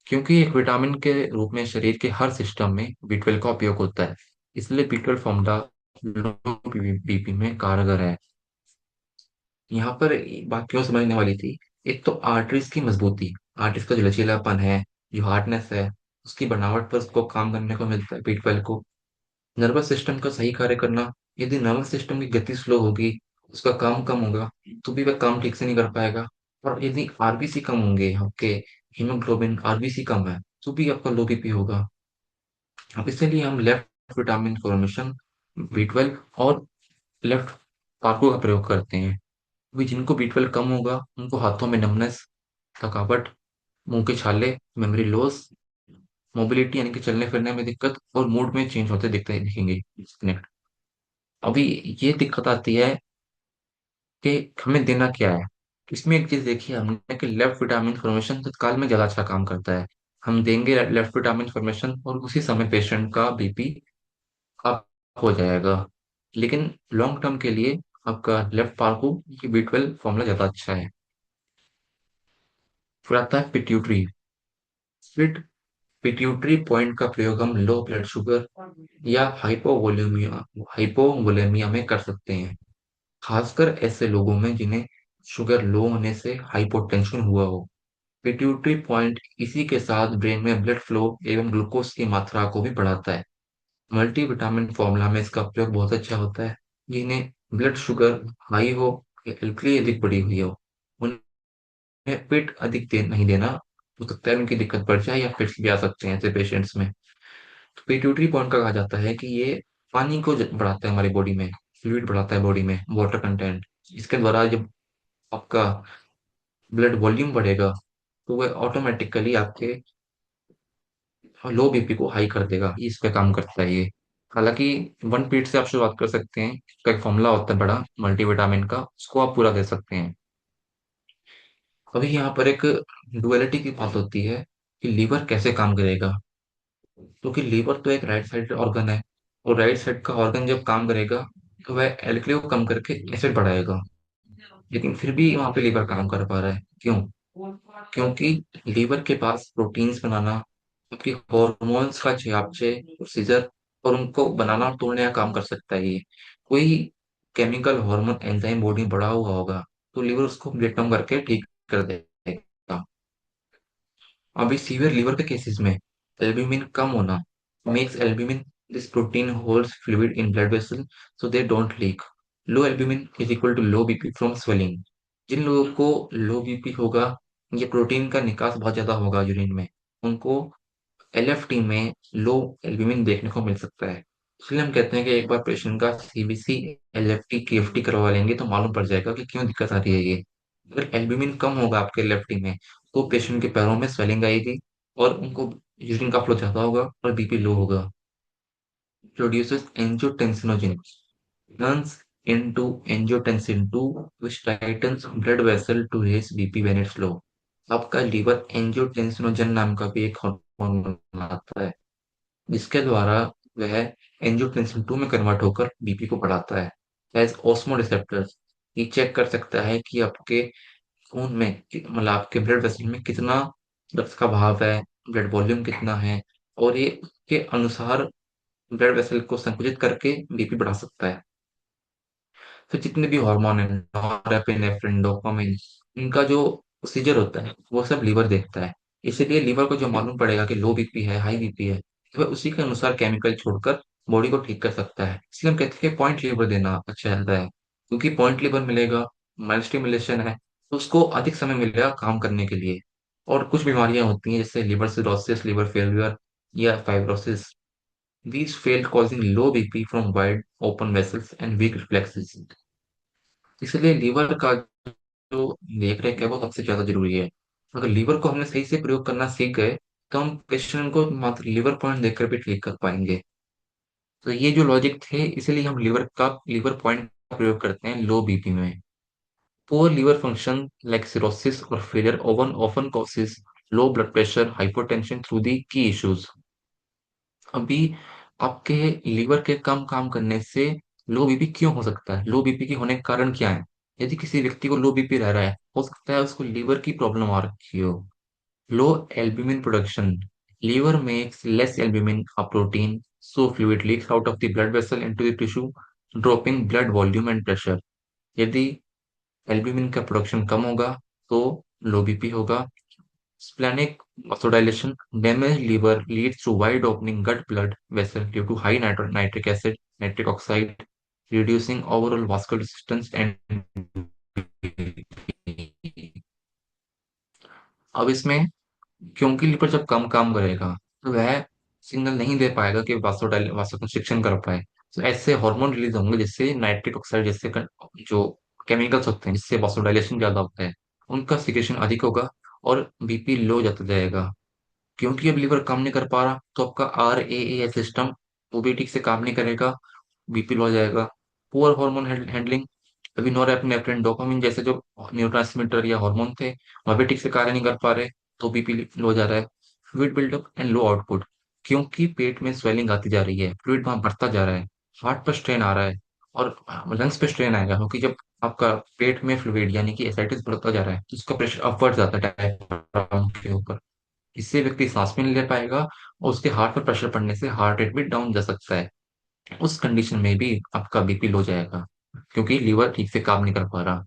क्योंकि एक विटामिन के रूप में शरीर के हर सिस्टम में B12 का उपयोग होता है। इसलिए B12 फॉर्मूला लो बीपी में कारगर है। यहाँ पर एक बात क्यों समझने वाली थी, एक तो आर्टरीज की मजबूती, आर्टरीज का जो लचीलापन है, जो हार्डनेस है, उसकी बनावट पर उसको काम करने को मिलता है B12 को। नर्वस सिस्टम का सही कार्य करना, यदि नर्वस सिस्टम की गति स्लो होगी, उसका काम कम होगा, तो भी वह काम ठीक से नहीं कर पाएगा। और यदि आरबीसी कम होंगे आपके, हीमोग्लोबिन आरबीसी कम है, तो भी आपका लो बीपी होगा। अब इसलिए हम लेफ्ट विटामिन फॉर्मेशन, B12 और लेफ्ट पार्को का प्रयोग करते हैं। अभी जिनको B12 कम होगा उनको हाथों में नमनेस, थकावट, मुंह के छाले, मेमोरी लॉस, मोबिलिटी यानी कि चलने फिरने में दिक्कत और मूड में चेंज होते दिखेंगे। डिस्कनेक्ट। अभी ये दिक्कत आती है कि हमें देना क्या है। इसमें एक चीज देखी है हमने कि लेफ्ट विटामिन फॉर्मेशन तत्काल में ज्यादा अच्छा काम करता है। हम देंगे लेफ्ट विटामिन फॉर्मेशन और उसी समय पेशेंट का बीपी अप हो जाएगा। लेकिन लॉन्ग टर्म के लिए आपका लेफ्ट पार्को की B12 फॉर्मूला ज्यादा अच्छा है। फिर आता है पिट्यूटरी। फिर पिट्यूटरी पॉइंट का प्रयोग हम लो ब्लड शुगर या हाइपोवोलेमिया में कर सकते हैं, खासकर ऐसे लोगों में जिन्हें शुगर लो होने से हाइपोटेंशन हुआ हो। पिट्यूटरी पॉइंट इसी के साथ ब्रेन में ब्लड फ्लो एवं ग्लूकोज की मात्रा को भी बढ़ाता है। मल्टीविटामिन फॉर्मूला में इसका प्रयोग बहुत अच्छा होता है। जिन्हें ब्लड शुगर हाई हो या एल्कली अधिक बढ़ी हुई हो, उन्हें पिट अधिक नहीं देना, हो सकता है उनकी दिक्कत बढ़ जाए या फिट्स भी आ सकते हैं ऐसे पेशेंट्स में। तो पिट्यूटरी पॉइंट का कहा जाता है कि ये पानी को बढ़ाता है हमारी बॉडी में, फ्लूइड बढ़ाता है बॉडी में, वाटर कंटेंट। इसके द्वारा जब आपका ब्लड वॉल्यूम बढ़ेगा, तो वह ऑटोमेटिकली आपके लो बीपी को हाई कर देगा, ये इस पे काम करता है ये। हालांकि वन पीट से आप शुरुआत कर सकते हैं, उसका एक फॉर्मूला होता है बड़ा मल्टीविटामिन का, उसको आप पूरा दे सकते हैं। अभी यहाँ पर एक डुअलिटी की बात होती है कि लीवर कैसे काम करेगा। क्योंकि लीवर तो एक राइट साइड ऑर्गन है, और राइट साइड का ऑर्गन जब काम करेगा तो वह एल्कली को कम करके एसिड बढ़ाएगा। लेकिन फिर भी वहां पे लीवर काम कर पा रहा है, क्यों? क्योंकि लीवर के पास प्रोटीन्स बनाना, आपकी हॉर्मोन्स का चयापचय प्रोसीजर और उनको बनाना और तोड़ने का काम कर सकता है ये। कोई केमिकल हार्मोन एंजाइम बॉडी में बढ़ा हुआ होगा तो लीवर उसको ब्रेक डाउन करके ठीक कर देगा। अभी सीवियर लीवर के केसेस में एल्ब्यूमिन कम होना makes albumin, this protein holds fluid in blood vessel so they don't leak. Low albumin is equal to low BP from swelling. जिन लोगों को लो बीपी होगा, ये प्रोटीन का निकास बहुत ज्यादा होगा यूरिन में, उनको एलएफटी में लो एल्ब्यूमिन देखने को मिल सकता है। इसलिए हम कहते हैं कि एक बार पेशेंट का सीबीसी, एलएफटी, केएफटी करवा लेंगे तो मालूम पड़ जाएगा कि क्यों दिक्कत आ रही है ये। अगर एल्ब्यूमिन कम होगा आपके लेफ्टी में तो पेशेंट के पैरों में स्वेलिंग आएगी, और उनको यूरिन का फ्लो ज्यादा होगा और बीपी लो होगा। Produces angiotensinogen, turns into angiotensin 2 which tightens blood vessel to raise BP when it's low। आपका लीवर एंजियोटेंसिनोजन नाम का भी एक हार्मोन बनाता है, जिसके द्वारा वह एंजियोटेंसिन 2 में कन्वर्ट होकर बीपी को बढ़ाता है। एज ऑस्मो रिसेप्टर्स, ये चेक कर सकता है कि आपके खून में मतलब आपके ब्लड वेसल में कितना रक्त का बहाव है, ब्लड वॉल्यूम कितना है, और ये के अनुसार ब्लड वेसल को संकुचित करके बीपी बढ़ा सकता है। फिर जितने भी हार्मोन है, नॉरएपिनेफ्रिन, डोपामिन, इनका जो प्रोसीजर होता है वो सब लीवर देखता है। इसीलिए लीवर को जो मालूम पड़ेगा कि लो बीपी है, हाई बीपी है, तो वह उसी के अनुसार केमिकल छोड़कर बॉडी को ठीक कर सकता है। इसलिए हम कहते हैं कि पॉइंट लीवर देना अच्छा रहता है, क्योंकि पॉइंट लीवर मिलेगा, माइल्ड स्टिमुलेशन है, तो उसको अधिक समय मिलेगा काम करने के लिए। और कुछ बीमारियां होती हैं जैसे लिवर सिरोसिस, लिवर फेलियर या fibrosis, these failed causing low BP from wide open vessels and weak reflexes। इसलिए लीवर का जो देख रेख है वो सबसे ज्यादा जरूरी है। अगर लीवर को हमने सही से प्रयोग करना सीख गए तो हम पेशेंट को मात्र लीवर पॉइंट देखकर भी ठीक कर पाएंगे। तो ये जो लॉजिक थे, इसीलिए हम लीवर पॉइंट का प्रयोग करते हैं लो बीपी में। Poor liver function like cirrhosis और फेलियर ओवन often causes low blood pressure, hypertension through the key issues. अभी आपके लीवर के कम काम करने से लो बीपी क्यों हो सकता है, लो बीपी के होने के कारण क्या है? यदि किसी व्यक्ति को लो बीपी रह रहा है, हो सकता है उसको लीवर की प्रॉब्लम आ रखी हो। Low albumin production, liver makes less albumin, a protein, so fluid leaks out of the blood vessel into the tissue, dropping blood volume and pressure. यदि एल्ब्यूमिन का प्रोडक्शन कम होगा तो लो बीपी होगा। Splenic vasodilation, damaged liver leads to wide opening gut blood vessel due to high nitric acid, nitric oxide, reducing overall vascular resistance and अब इसमें क्योंकि liver जब कम काम करेगा तो वह सिग्नल नहीं दे पाएगा कि वासोकंस्ट्रिक्शन कर पाए। तो ऐसे हार्मोन रिलीज होंगे जिससे नाइट्रिक ऑक्साइड जैसे जो केमिकल्स होते हैं जिससे वासोडाइलेशन ज्यादा होता है, उनका सिक्रेशन अधिक होगा और बीपी लो जाता जाएगा। क्योंकि अब लीवर काम नहीं कर पा रहा तो आपका आर ए ए सिस्टम वो भी ठीक से काम नहीं करेगा, बीपी लो हो जाएगा। पुअर हार्मोन हैंडलिंग, अभी नॉरएपिनेफ्रिन, डोपामिन जैसे जो न्यूरोट्रांसमीटर या हार्मोन थे वह भी ठीक से कार्य नहीं कर पा रहे, तो बीपी लो हो जा रहा है। Fluid buildup and low output, क्योंकि पेट में स्वेलिंग आती जा रही है, फ्लूइड वहां बढ़ता जा रहा है, हार्ट पर स्ट्रेन आ रहा है, और लंग्स पे स्ट्रेन आएगा, क्योंकि जब आपका पेट में फ्लूइड यानी कि एसिडिटी बढ़ता जा रहा है तो उसका प्रेशर अपवर्ड जाता है डायफ्राम के ऊपर। इससे व्यक्ति सांस भी नहीं ले पाएगा, और उसके हार्ट पर प्रेशर पड़ने से हार्ट रेट भी डाउन जा सकता है। उस कंडीशन में भी आपका बीपी लो जाएगा, क्योंकि लीवर ठीक से काम नहीं कर पा रहा।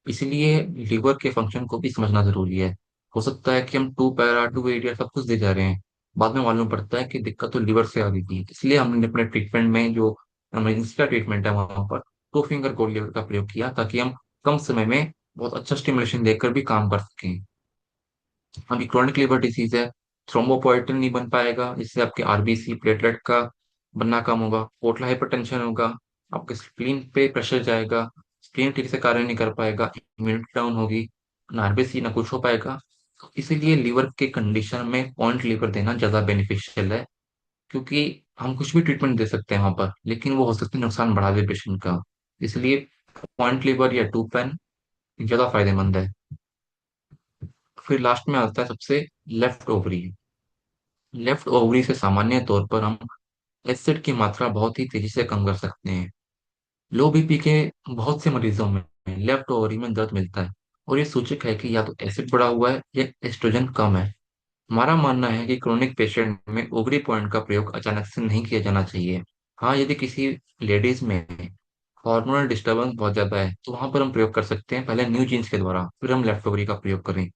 इसीलिए लीवर के फंक्शन को भी समझना जरूरी है। हो सकता है कि हम टू पैरा, टू एरिया सब कुछ दे जा रहे हैं, बाद में मालूम पड़ता है कि दिक्कत तो लीवर से आ गई थी। इसलिए हमने अपने ट्रीटमेंट में जो इमरजेंसी का ट्रीटमेंट है वहां पर टू फिंगर गोल्ड लीवर का प्रयोग किया, ताकि हम कम समय में बहुत अच्छा स्टिमुलेशन देकर भी काम कर सकें। अभी क्रॉनिक लिवर डिसीज है, थ्रोम्बोपोएटिन नहीं बन पाएगा, जिससे आपके आरबीसी प्लेटलेट का बनना कम होगा, पोर्टल हाइपरटेंशन होगा, आपके स्प्लीन पे प्रेशर जाएगा, स्प्लीन ठीक से कार्य नहीं कर पाएगा, इम्यूनिटी डाउन होगी, ना आरबीसी ना कुछ हो पाएगा, तो इसीलिए लीवर के कंडीशन में पॉइंट लीवर देना ज्यादा बेनिफिशियल है, क्योंकि हम कुछ भी ट्रीटमेंट दे सकते हैं वहां पर, लेकिन वो हो सकता है नुकसान बढ़ा दे पेशेंट का। इसलिए पॉइंट लीवर या टू पेन ज्यादा फायदेमंद है। फिर लास्ट में आता है सबसे लेफ्ट ओवरी। लेफ्ट ओवरी से सामान्य तौर पर हम एसिड की मात्रा बहुत ही तेजी से कम कर सकते हैं। लो बीपी के बहुत से मरीजों में लेफ्ट ओवरी में दर्द मिलता है, और ये सूचक है कि या तो एसिड बढ़ा हुआ है या एस्ट्रोजन कम है। हमारा मानना है कि क्रोनिक पेशेंट में ओवरी पॉइंट का प्रयोग अचानक से नहीं किया जाना चाहिए। हाँ, यदि किसी लेडीज में हार्मोनल डिस्टर्बेंस बहुत ज्यादा है तो वहां पर हम प्रयोग कर सकते हैं, पहले न्यू जीन्स के द्वारा, फिर हम लेफ्ट ओवरी का प्रयोग करें।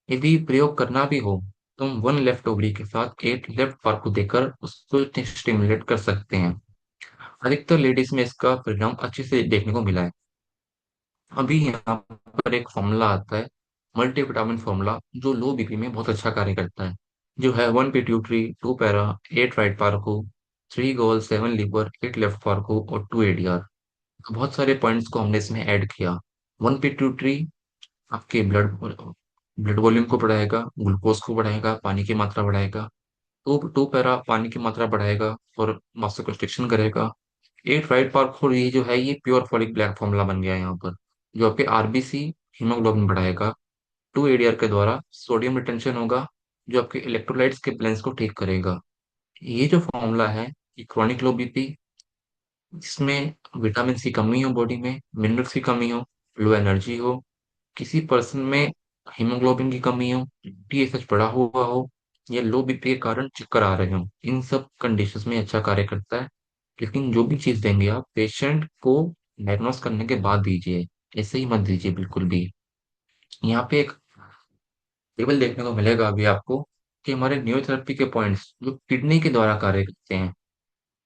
यदि प्रयोग करना भी हो तो हम वन लेफ्ट ओवरी के साथ एट लेफ्ट पार्ट को देकर उसको स्टिमुलेट कर सकते हैं। अधिकतर लेडीज में इसका परिणाम अच्छे से देखने को मिला है। अभी यहाँ पर एक फॉर्मूला आता है, मल्टीविटामिन फॉर्मूला, जो लो बीपी में बहुत अच्छा कार्य करता है। जो है one pituitary, two para, eight right पार्को, थ्री गोल, सेवन लीवर, एट लेफ्ट पार्को और टू एडीआर। बहुत सारे पॉइंट्स को हमने इसमें ऐड किया। वन पिट्यूटरी आपके ब्लड ब्लड वॉल्यूम को बढ़ाएगा, ग्लूकोज को बढ़ाएगा, पानी की मात्रा बढ़ाएगा। टू टू पैरा पानी की मात्रा बढ़ाएगा और मास्टर कंस्ट्रिक्शन करेगा। एट राइट पार्क फोर, ये जो है ये प्योर फॉलिक ब्लैक फॉर्मूला बन गया है यहाँ पर, जो आपके आरबीसी हीमोग्लोबिन बढ़ाएगा। टू एडीआर के द्वारा सोडियम रिटेंशन होगा, जो आपके इलेक्ट्रोलाइट्स के बैलेंस को ठीक करेगा। ये जो फॉर्मूला है, ये क्रॉनिक लो बीपी, जिसमें विटामिन सी कमी हो, बॉडी में मिनरल्स की कमी हो, लो एनर्जी हो, किसी पर्सन में हीमोग्लोबिन की कमी हो, टीएसएच बढ़ा हुआ हो, या लो बीपी के कारण चक्कर आ रहे हो, इन सब कंडीशंस में अच्छा कार्य करता है। लेकिन जो भी चीज देंगे आप पेशेंट को डायग्नोस करने के बाद दीजिए, ऐसे ही मत दीजिए बिल्कुल भी। यहाँ पे एक टेबल देखने को मिलेगा अभी आपको, कि हमारे न्यूरोथेरेपी के पॉइंट्स जो किडनी के द्वारा कार्य करते हैं।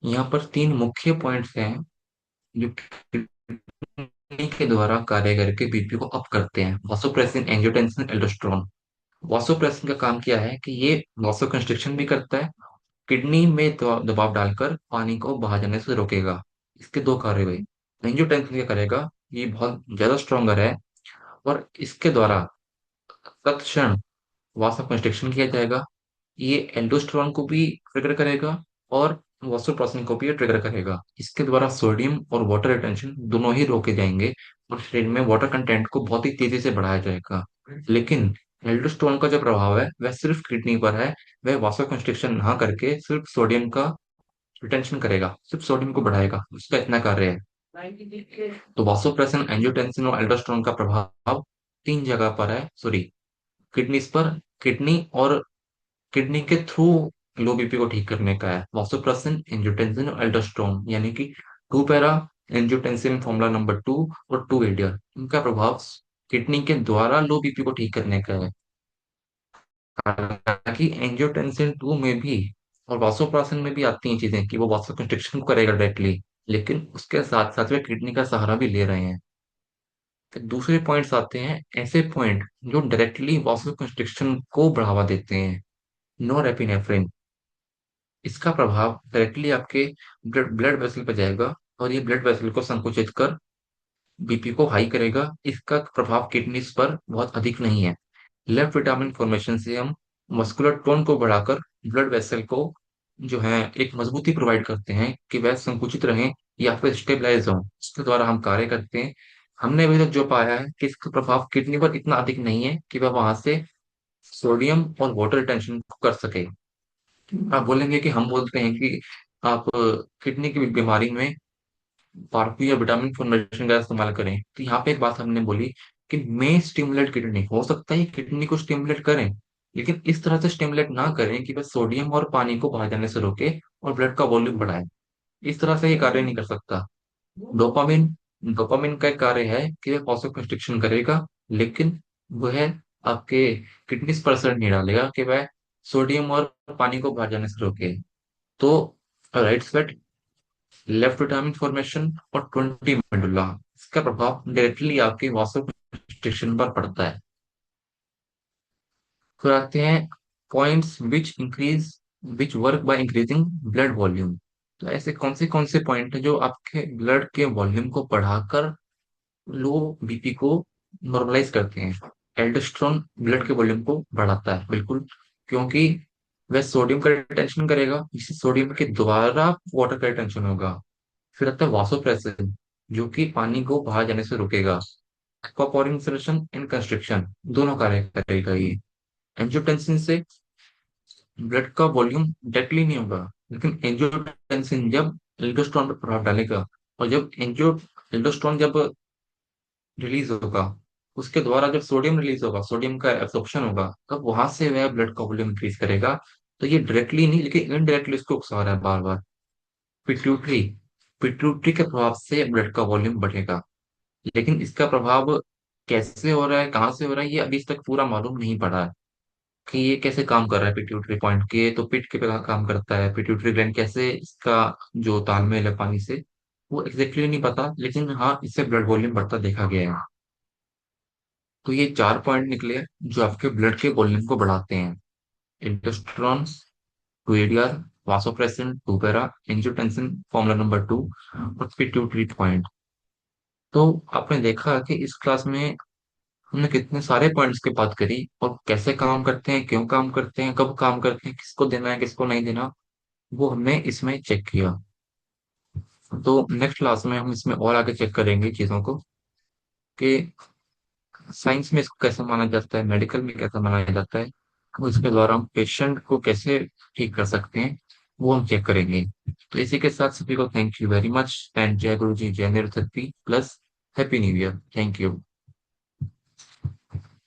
यहाँ पर तीन मुख्य पॉइंट्स हैं जो किडनी के द्वारा कार्य करके बीपी को अप करते हैं: वासोप्रेसिन, एंजियोटेंसिन, एल्डोस्टेरोन। वासोप्रेसिन का काम क्या है कि ये वासो कंस्ट्रिक्शन भी करता है, किडनी में दबाव डालकर पानी को बाहर जाने से रोकेगा। इसके दो कार्य हुए। एंजियोटेंसिन क्या करेगा, ये बहुत ज्यादा स्ट्रोंगर है, और इसके द्वारा तत्क्षण वासो कंस्ट्रिक्शन किया जाएगा। ये एल्डोस्टेरोन को भी ट्रिगर करेगा और वासोप्रेसिन को भी ट्रिगर करेगा। इसके द्वारा सोडियम और वाटर रिटेंशन दोनों ही रोके जाएंगे, और शरीर में वाटर कंटेंट को बहुत ही तेजी से बढ़ाया जाएगा। लेकिन एल्डोस्टेरोन का जो प्रभाव है वह सिर्फ किडनी पर है। वह वासो कंस्ट्रिक्शन ना करके सिर्फ सोडियम का रिटेंशन करेगा, सिर्फ सोडियम को बढ़ाएगा, उसका इतना कार्य है। तो वासोप्रेसिन, एंजियोटेंसिन और एल्डोस्टेरोन का प्रभाव तीन जगह पर है, सॉरी, किडनीज पर। किडनी और किडनी के थ्रू लो बीपी को ठीक करने का है वासोप्रेसिन, एंजियोटेंसिन और एल्डोस्टेरोन, यानी कि two para, angiotensin formula number two, और टू एडियर, इनका प्रभाव किडनी के द्वारा लो बीपी को ठीक करने का है। हालांकि एंजियोटेंसिन टू में भी और वासोप्रेसिन में भी आती हैं चीजें कि वो वासो कंस्ट्रिक्शन को करेगा डायरेक्टली, लेकिन उसके साथ साथ वे किडनी का सहारा भी ले रहे हैं। फिर दूसरे पॉइंट्स आते हैं, ऐसे पॉइंट जो डायरेक्टली वासो कंस्ट्रिक्शन को बढ़ावा देते हैं। नॉरएपिनेफ्रिन, इसका प्रभाव डायरेक्टली आपके ब्लड ब्लड वेसल पर जाएगा, और ये ब्लड वेसल को संकुचित कर बीपी को हाई करेगा। इसका प्रभाव किडनीज पर बहुत अधिक नहीं है। लेफ्ट विटामिन फॉर्मेशन से हम मस्कुलर टोन को बढ़ाकर ब्लड वेसल को जो है एक मजबूती प्रोवाइड करते हैं कि वह संकुचित रहें या फिर स्टेबलाइज हों। इसके द्वारा हम कार्य करते हैं। हमने अभी तक जो पाया है कि इसका प्रभाव किडनी पर इतना अधिक नहीं है कि वह वहां से सोडियम और वाटर रिटेंशन को कर सके। आप बोलेंगे कि हम बोलते हैं कि आप किडनी की बीमारी में पार्पी या विटामिन फॉर्मेशन का इस्तेमाल करें, तो यहाँ पे एक बात हमने बोली कि मे स्टिमुलेट किडनी, हो सकता है किडनी को स्टिमुलेट करें, लेकिन इस तरह से स्टिमुलेट ना करें कि वह सोडियम और पानी को बाहर जाने से रोके और ब्लड का वॉल्यूम बढ़ाए। इस तरह से ये कार्य नहीं कर सकता। डोपामिन डोपामिन का एक कार्य है कि वह वासोकंस्ट्रिक्शन करेगा, लेकिन वह आपके किडनी पर असर नहीं डालेगा कि वह सोडियम और पानी को बाहर जाने से रोके। तो right sweat, left vitamin formation और 20 मेडुला, इसका प्रभाव डायरेक्टली आपके वासोकंस्ट्रिक्शन पर पड़ता है। फिर आते हैं points which work by increasing blood volume. तो ऐसे कौन से पॉइंट है जो आपके ब्लड के वॉल्यूम को बढ़ाकर लो बीपी को नॉर्मलाइज करते हैं। एल्डोस्टेरोन ब्लड के वॉल्यूम को बढ़ाता है, बिल्कुल, क्योंकि वह सोडियम का रिटेंशन करेगा, जिससे सोडियम के द्वारा वाटर का रिटेंशन होगा। फिर आता है वासोप्रेसिन, जो कि पानी को बाहर जाने से रोकेगा। एक्वापोरिंग एंड कंस्ट्रिक्शन, दोनों कार्य करेगा ये। एंजियोटेंसिन से ब्लड का वॉल्यूम डायरेक्टली नहीं होगा, लेकिन एंजियोटेंसिन जब एल्डोस्टेरोन पर प्रभाव डालेगा, और जब एल्डोस्टेरोन जब रिलीज होगा, उसके द्वारा जब सोडियम रिलीज होगा, सोडियम का एब्सॉर्प्शन होगा, तब वहां से वह ब्लड का वॉल्यूम इंक्रीज करेगा। तो ये डायरेक्टली नहीं, लेकिन इनडायरेक्टली इसको उकसा रहा है बार बार। पिट्यूटरी, पिट्यूटरी के प्रभाव से ब्लड का वॉल्यूम बढ़ेगा, लेकिन इसका प्रभाव कैसे हो रहा है, कहाँ से हो रहा है, ये अभी तक पूरा मालूम नहीं पड़ा है कि ये कैसे काम कर रहा है। पिट्यूटरी पॉइंट के तो पिट के पे काम करता है, पिट्यूटरी ग्लैंड कैसे इसका जो तालमेल है पानी से, वो एग्जैक्टली नहीं पता, लेकिन हाँ, इससे ब्लड वॉल्यूम बढ़ता देखा गया है। तो ये 4 पॉइंट निकले जो आपके ब्लड के वॉल्यूम को बढ़ाते हैं: aldosterone, two ADR, vasopressin, two para, angiotensin formula number 2, और पिट्यूटरी पॉइंट। तो आपने देखा कि इस क्लास में हमने कितने सारे पॉइंट्स की बात करी, और कैसे काम करते हैं, क्यों काम करते हैं, कब काम करते हैं, किसको देना है, किसको नहीं देना, वो हमने इसमें चेक किया। तो नेक्स्ट क्लास में हम इसमें और आगे चेक करेंगे चीजों को, कि साइंस में इसको कैसे माना जाता है, मेडिकल में कैसे माना जाता है, और इसके द्वारा हम पेशेंट को कैसे ठीक कर सकते हैं, वो हम चेक करेंगे। तो इसी के साथ सभी को thank you very much, and जय गुरु जी, जय निरथी plus happy new year. Thank you.